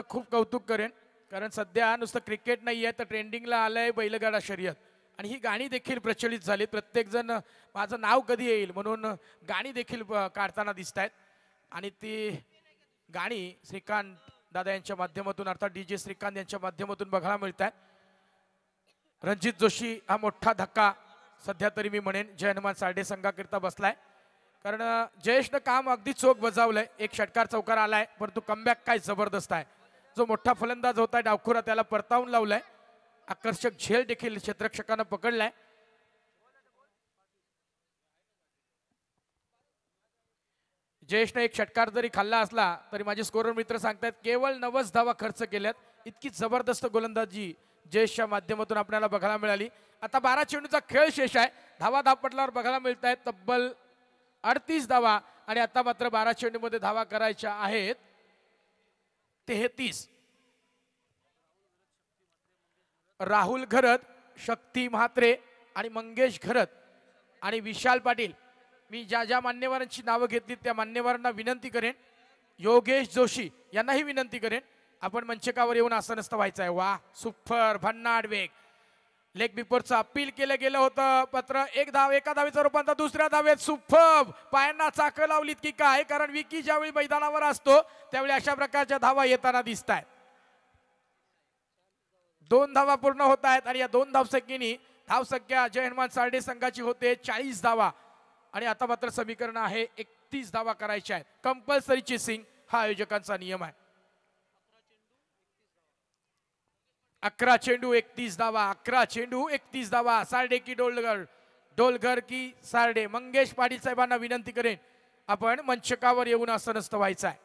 खूप कौतुक करेन, कारण सध्या नुसतं क्रिकेट नाही आहे तर ट्रेंडिंगला आलंय बैलगाडा शर्यत आणि ही गाणी देखील प्रचलित झाली. प्रत्येक जण माझं नाव कधी येईल म्हणून गाणी देखील काढताना दिसत आहेत आणि ती गाणी श्रीकांत दादा यांच्या माध्यमातून अर्थात DJ श्रीकांत यांच्या माध्यमातून बघायला मिळत आहेत. रणजित जोशी हा मोठा धक्का सध्या तरी मी म्हणेन जय हनुमान सारडे संघाकरिता बसलाय, कारण जयेशनं काम अगदी चोख बजावलंय. एक षटकार चौकार आलाय, परंतु कमबॅक काय जबरदस्त आहे. जो मोठा फलंदाज होता डावखुरा त्याला परतावून लावलाय. आकर्षक झेल देखील क्षेत्ररक्षकानं पकडलाय. जयेशनं एक षटकार जरी खाल्ला असला तरी माझे स्कोरर मित्र सांगतायत केवळ 90 धावा खर्च केल्यात. इतकी जबरदस्त गोलंदाजी जयेशच्या माध्यमातून आपल्याला बघायला मिळाली. आता 12 चेंडूचा खेळ शेष आहे. धावा धापटल्यावर बघायला मिळत आहेत तब्बल 38 धावा आणि आता मात्र 12 चेंडूमध्ये धावा करायच्या आहेत 33. राहुल घरत, शक्ती म्हात्रे आणि मंगेश घरत आणि विशाल पाटील, मी ज्या ज्या मान्यवरांची नावं घेतली त्या मान्यवरांना विनंती करेन, योगेश जोशी यांनाही विनंती करेन आपण मंचकावर येऊन आसनस्थ व्हायचं आहे. वा सुपर भन्नाट वेग. लेग बिफोरचं अपील केलं गेलं होतं पत्र. एक धाव, एका धावेचं रूपांतर दुसऱ्या धावेत. सुपर पायांना चाकं लावलीत की काय, कारण विकी ज्यावेळी मैदानावर असतो त्यावेळी अशा प्रकारच्या धावा येताना दिसत आहेत. 2 धावा पूर्ण होत आहेत आणि या 2 धावसंख्येनी धावसंख्या जय हनुमान सारडे संघाची होते 40 धावा आणि आता मात्र समीकरण आहे 31 धावा करायच्या आहेत. कंपल्सरी चेसिंग हा आयोजकांचा नियम आहे. 11 चेंडू 31 धावा. 11 चेंडू 31 धावा. सारडे की डोलघर, डोलघर की सारडे. मंगेश पाटील साहेबांना विनंती करेन आपण मंचकावर येऊन आसनस्थ व्हायचं आहे.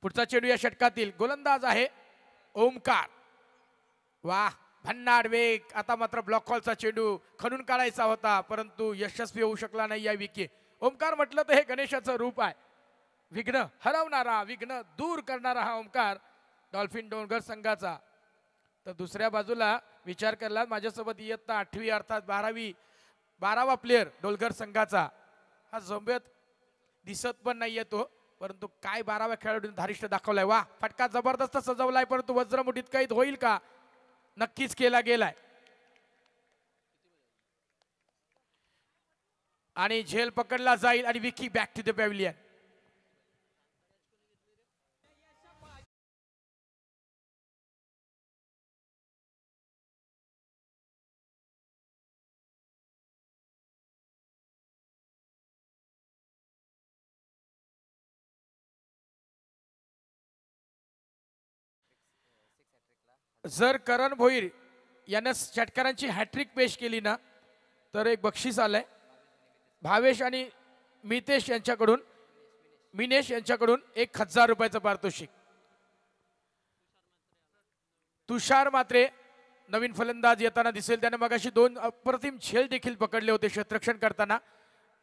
पुढचा चेंडू या षटकातील गोलंदाज आहे ओमकार. वाह भन्नाट वेग. आता मात्र ब्लॉक कॉलचा चेंडू खणून काढायचा होता परंतु यशस्वी होऊ शकला नाही या विकी. ओमकार म्हटलं तर हे गणेशाचं रूप आहे. विघ्न हरवणारा, विघ्न दूर करणारा हा ओमकार डॉल्फिन डोंगर संघाचा. तर दुसऱ्या बाजूला विचार केला माझ्यासोबत इयत्ता 8वी अर्थात 12वा प्लेयर डोलघर संघाचा. हा जमत दिसत पण नाही येतो परंतु काय 12व्या खेळाडूने धारिष्ट दाखवलाय. वा फटका जबरदस्त सजवलाय परंतु वज्रमुठीत कैद होईल का, नक्कीच केला गेलाय. आणि झेल पकडला जाईल आणि Vicky back to the pavilion. जर करण भोईर यानं षटकारांची हॅट्रिक पेश केली ना तर एक बक्षीस आलंय भावेश आणि मितेश यांच्याकडून, मिनेश यांच्याकडून 1000 रुपयाचं पारितोषिक. तुषार मात्रे नवीन फलंदाज येताना दिसेल. त्याने मगाशी 2 अप्रतिम झेल देखील पकडले होते क्षेत्ररक्षण करताना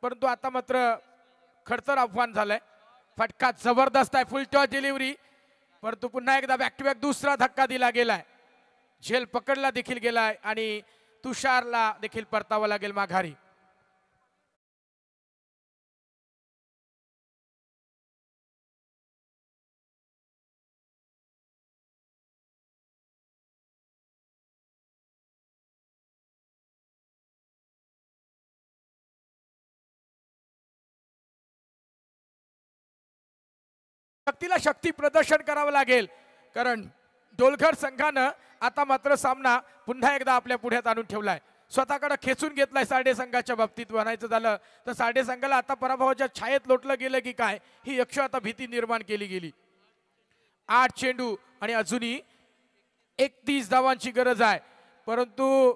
परंतु आता मात्र खडतर आव्हान झालंय. फटका जबरदस्त आहे, फुल टॉस डिलिव्हरी परंतु पुन्हा एकदा बॅक टू बॅक दुसरा धक्का दिला गेलाय. झेल पकडला देखील गेलाय आणि तुषारला देखील परतावं लागेल माघारी. शक्तीला शक्ती प्रदर्शन करावं लागेल कारण डोलघर संघानं आता मात्र सामना पुन्हा एकदा आपल्या पुढ्यात आणून ठेवलाय. स्वतःकडे खेचून घेतलाय सारडे संघाच्या बाबतीत म्हणायचं झालं तर सारडे संघाला आता पराभवाच्या छायेत लोटलं गेलं की काय ही यक्ष आता भीती निर्माण केली गेली. 8 चेंडू आणि अजूनही 31 धावांची गरज आहे परंतु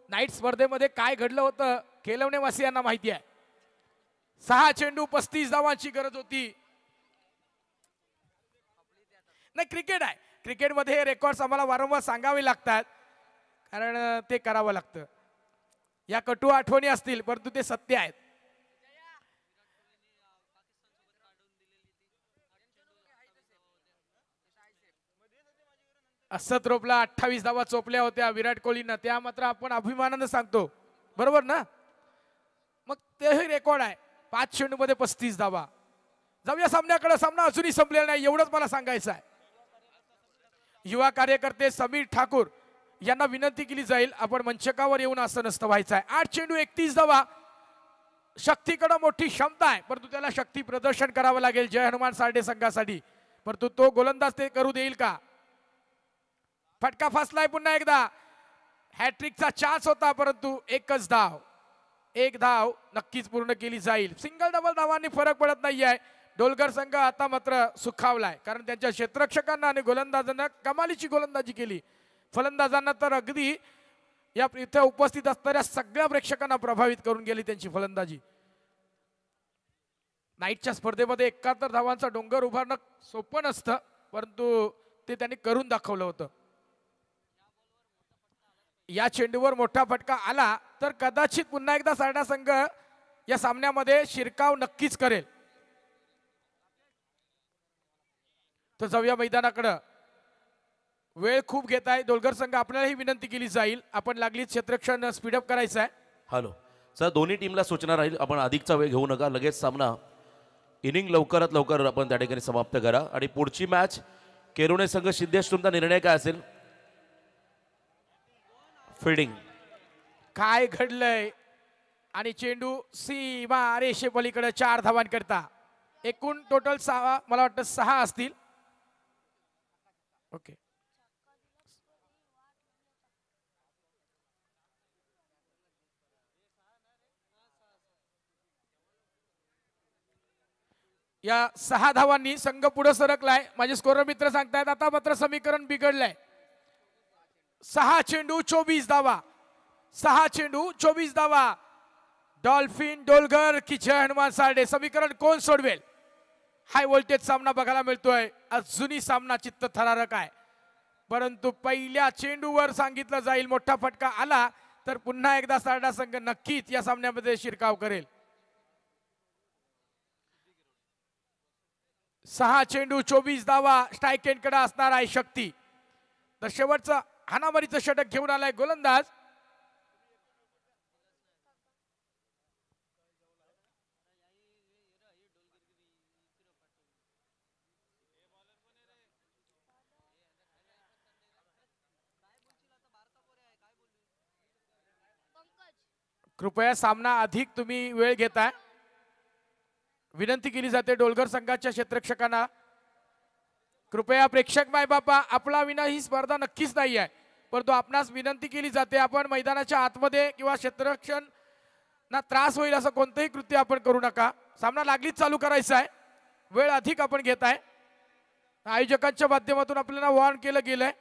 नाईट स्पर्धेमध्ये काय घडलं होतं केलवणेवासियांना माहिती आहे. 6 चेंडू 35 धावांची गरज होती. नाही क्रिकेट आहे, क्रिकेटमध्ये हे रेकॉर्ड्स आम्हाला वारंवार सांगावे लागतात कारण ते करावं लागतं. या कटू आठवणी असतील परंतु ते सत्य आहेत. असत रोपला 28 धावा चोपल्या होत्या विराट कोहलीनं, त्या मात्र आपण अभिमानानं सांगतो बरोबर ना. मग तेही रेकॉर्ड आहे 5 चेंडूमध्ये 35 धावा. जाऊया सामन्याकडे. सामना अजूनही संपलेला नाही एवढंच मला सांगायचं आहे. युवा कार्यकर्ते समीर ठाकूर यांना विनंती केली जाईल आपण मंचकावर येऊन आसनस्थ व्हायचं आहे. 8 चेंडू 31 धावा. शक्तीकडे मोठी क्षमता आहे परंतु त्याला शक्ती प्रदर्शन करावं लागेल जय हनुमान सारडे संघासाठी परंतु तो गोलंदाज ते करू देईल का. फटका फसलाय पुन्हा एकदा. हॅट्रिकचा चान्स होता परंतु एकच धाव, 1 धाव नक्कीच पूर्ण केली जाईल. सिंगल डबल धावांनी फरक पडत नाहीये. डोलघर संघ आता मात्र सुखावलाय कारण त्यांच्या क्षेत्ररक्षकांना आणि गोलंदाजांना कमालीची गोलंदाजी केली. फलंदाजांना तर अगदी या इथे उपस्थित असणाऱ्या सगळ्या प्रेक्षकांना प्रभावित करून गेली त्यांची फलंदाजी. नाईटच्या स्पर्धेमध्ये 71 धावांचा डोंगर उभारणं सोपं नसतं परंतु ते त्यांनी करून दाखवलं होतं. या चेंडूवर मोठा फटका आला तर कदाचित पुन्हा एकदा सारडा संघ या सामन्यामध्ये शिरकाव नक्कीच करेल. तर जाऊया मैदानाकडे. वेळ खूप घेत आहे डोलघर संघ. आपल्यालाही विनंती केली जाईल आपण लागलीच क्षेत्ररक्षण स्पीडअप करायचं आहे. हॅलो सर, दोन्ही टीमला सूचना राहील आपण अधिकचा वेळ घेऊ नका. लगेच सामना इनिंग लवकरात लवकर आपण त्या ठिकाणी समाप्त करा आणि पुढची मॅच केरुणे संघ सिद्धेश तुमचा निर्णय काय असेल? फिल्डिंग काय घडलंय आणि चेंडू सीमा रेषे पलीकडे 4 धावांकरता. एकूण टोटल 6, मला वाटतं 6 असतील. ओके, या 6 धावांनी संघ पुढे सरकलाय. माझे स्कोरर मित्र सांगतायत आता मात्र समीकरण बिघडलंय. 6 चेंडू 24 धावा, 6 चेंडू 24 धावा. डॉल्फिन डोलगर की जय हनुमान सारडे, समीकरण कोण सोडवेल? हाय व्होल्टेज सामना बघायला मिळतोय. अजूनही सामना चित्त थरारक आहे, परंतु पहिल्या चेंडूवर सांगितलं जाईल मोठा फटका आला तर पुन्हा एकदा सारडा संघ नक्कीच या सामन्यामध्ये शिरकाव करेल. 6 चेंडू 24 धावा स्ट्राईक एंडकडे असणार आहे शक्ती. तर शेवटचं हाणामारीचं षटक घेऊन आलाय गोलंदाज. कृपया सामना अधिक तुम्ही वेळ घेताय, विनंती केली जाते डोलगर संघाच्या क्षेत्ररक्षकांना. कृपया प्रेक्षक माय बापा, आपला विना ही स्पर्धा नक्कीच नाही आहे, परंतु आपणास विनंती केली जाते आपण मैदानाच्या आतमध्ये किंवा क्षेत्ररक्षण ना त्रास होईल असं कोणतंही कृत्य आपण करू नका. सामना लागलीच चालू करायचा आहे, वेळ अधिक आपण घेताय. आयोजकांच्या माध्यमातून आपल्याला वॉर्न केलं गेलंय.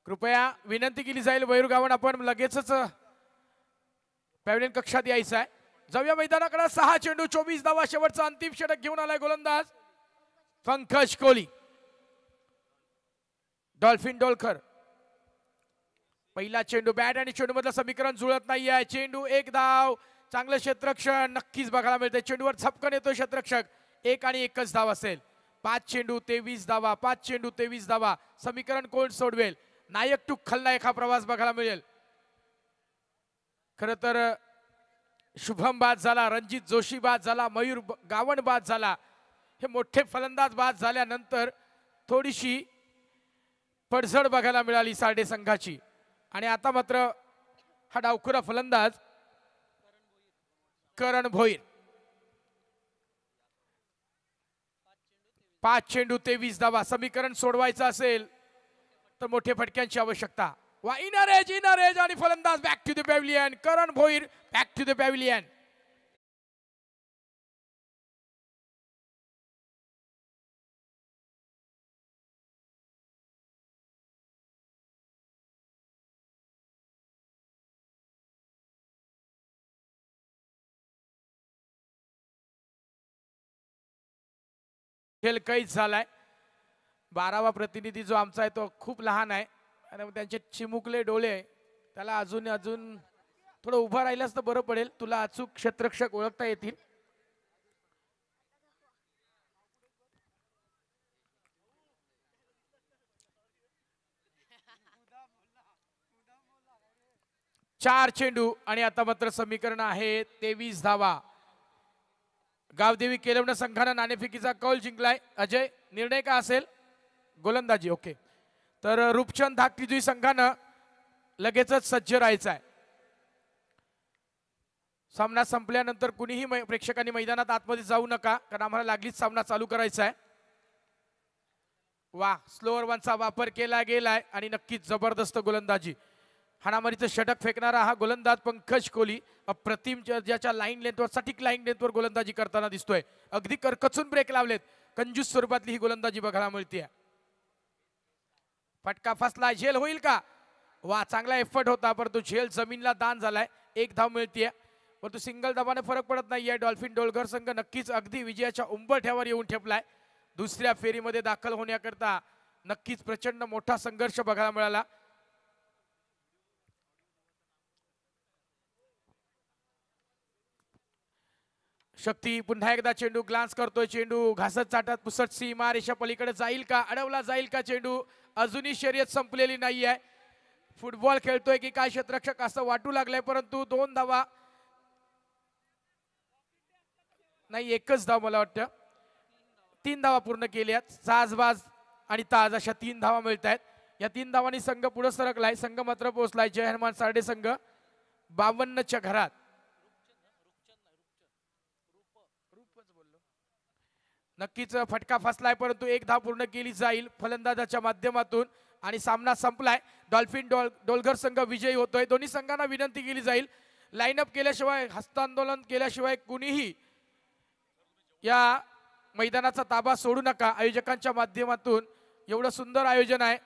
कृपया विनंती केली जाईल वैरुगावन आपण लगेचच पॅव्हलियन कक्षात यायचं आहे. जाऊया मैदानाकडे. 6 चेंडू 24 धावा, शेवटचा अंतिम षटक घेऊन आलाय गोलंदाज पंकज कोहली. डॉल्फिन डोलकर पहिला चेंडू, बॅट आणि चेंडू मधलं समीकरण जुळत नाही आहे. चेंडू 1 धाव, चांगलं क्षेत्ररक्षण नक्कीच बघायला मिळतंय. चेंडूवर झपकन येतोय क्षेत्ररक्षक, 1 आणि 1च धाव असेल. 5 चेंडू 23 धावा, 5 चेंडू 23 धावा. समीकरण कोण सोडवेल? नायक टू खलनायक हा प्रवास बघायला मिळेल. खर तर शुभम बाद झाला, रणजित जोशी बाद झाला, मयूर गावण बाद झाला. हे मोठे फलंदाज बाद झाल्यानंतर थोडीशी पडझड बघायला मिळाली सारडे संघाची. आणि आता मात्र हा डावखुरा फलंदाज करण भोईर. 5 चेंडू 23 धावा. समीकरण सोडवायचं असेल तर मोठे फटक्यांची आवश्यकता. वा इनर एज आणि फलंदाज back to the pavilion. Karan Bhoir back to the pavilion. खेळ कैच झालाय. 12वा प्रतिनिधी जो आमचा आहे तो खूप लहान आहे आणि त्यांचे चिमुकले डोळे, त्याला अजून थोडं उभं राहिलंच तर बरं पडेल. तुला अचूक क्षेत्ररक्षक ओळखता येतील. चार चेंडू आणि आता मात्र समीकरण आहे 23 धावा. गावदेवी केलवण संघानं नाणेफेकीचा कौल जिंकलाय. अजय, निर्णय काय असेल? गोलंदाजी. ओके, तर रूपचंद धाकटीजुई संघानं लगेचच सज्ज राहायचं आहे. सामना संपल्यानंतर कुणीही प्रेक्षकांनी मैदानात आतमध्ये जाऊ नका, कारण आम्हाला लागलीच सामना चालू करायचा आहे. वा, स्लोअर वनचा वापर केला गेलाय आणि नक्कीच जबरदस्त गोलंदाजी. हाणामारीचं षटक फेकणारा हा गोलंदाज पंकज कोहली अप्रतिम ज्याच्या लाईन लेंथवर, सटीक लाईन लेंथवर गोलंदाजी करताना दिसतोय. अगदी करकचून ब्रेक लावलेत. कंजूस स्वरूपातली ही गोलंदाजी बघायला मिळते. फटका फसला, झेल होईल का? वा, चांगला एफर्ट होता परंतु झेल जमीनला दान झालाय. 1 धाव मिळतीये, परंतु सिंगल धावाने फरक पडत नाहीये. डॉल्फिन डोलगर संघ नक्कीच अगदी विजयाच्या उंबरठ्यावर येऊन ठेपलाय. दुसऱ्या फेरीमध्ये दाखल होण्याकरता नक्कीच प्रचंड मोठा संघर्ष बघायला मिळाला. शक्ती पुन्हा एकदा चेंडू ग्लान्स करतोय, चेंडू घासत चाटत पुसट सीमा रेषा पलीकडे जाईल का, अडवला जाईल का चेंडू. अजूनही शर्यत संपलेली नाही आहे. फुटबॉल खेळतोय की काय क्षेत्ररक्षक असं वाटू लागलंय, परंतु 2 धावा नाही, एकच धाव मला वाटतं. 3 धावा पूर्ण केल्यात. साजबाज आणि ताज अशा 3 धावा मिळत आहेत. या 3 धावांनी संघ पुढे सरकलाय. संघ मात्र पोहोचलाय जय हनुमान सारडे संघ 52च्या घरात. नक्कीच फटका फसलाय, परंतु 1 धाव पूर्ण केली जाईल फलंदाजाच्या माध्यमातून आणि सामना संपलाय. डॉल्फिन डोलघर संघ विजयी होतोय. दोन्ही संघांना विनंती केली जाईल, लाईनअप केल्याशिवाय, हस्तांदोलन केल्याशिवाय कुणीही या मैदानाचा ताबा सोडू नका. आयोजकांच्या माध्यमातून एवढं सुंदर आयोजन आहे.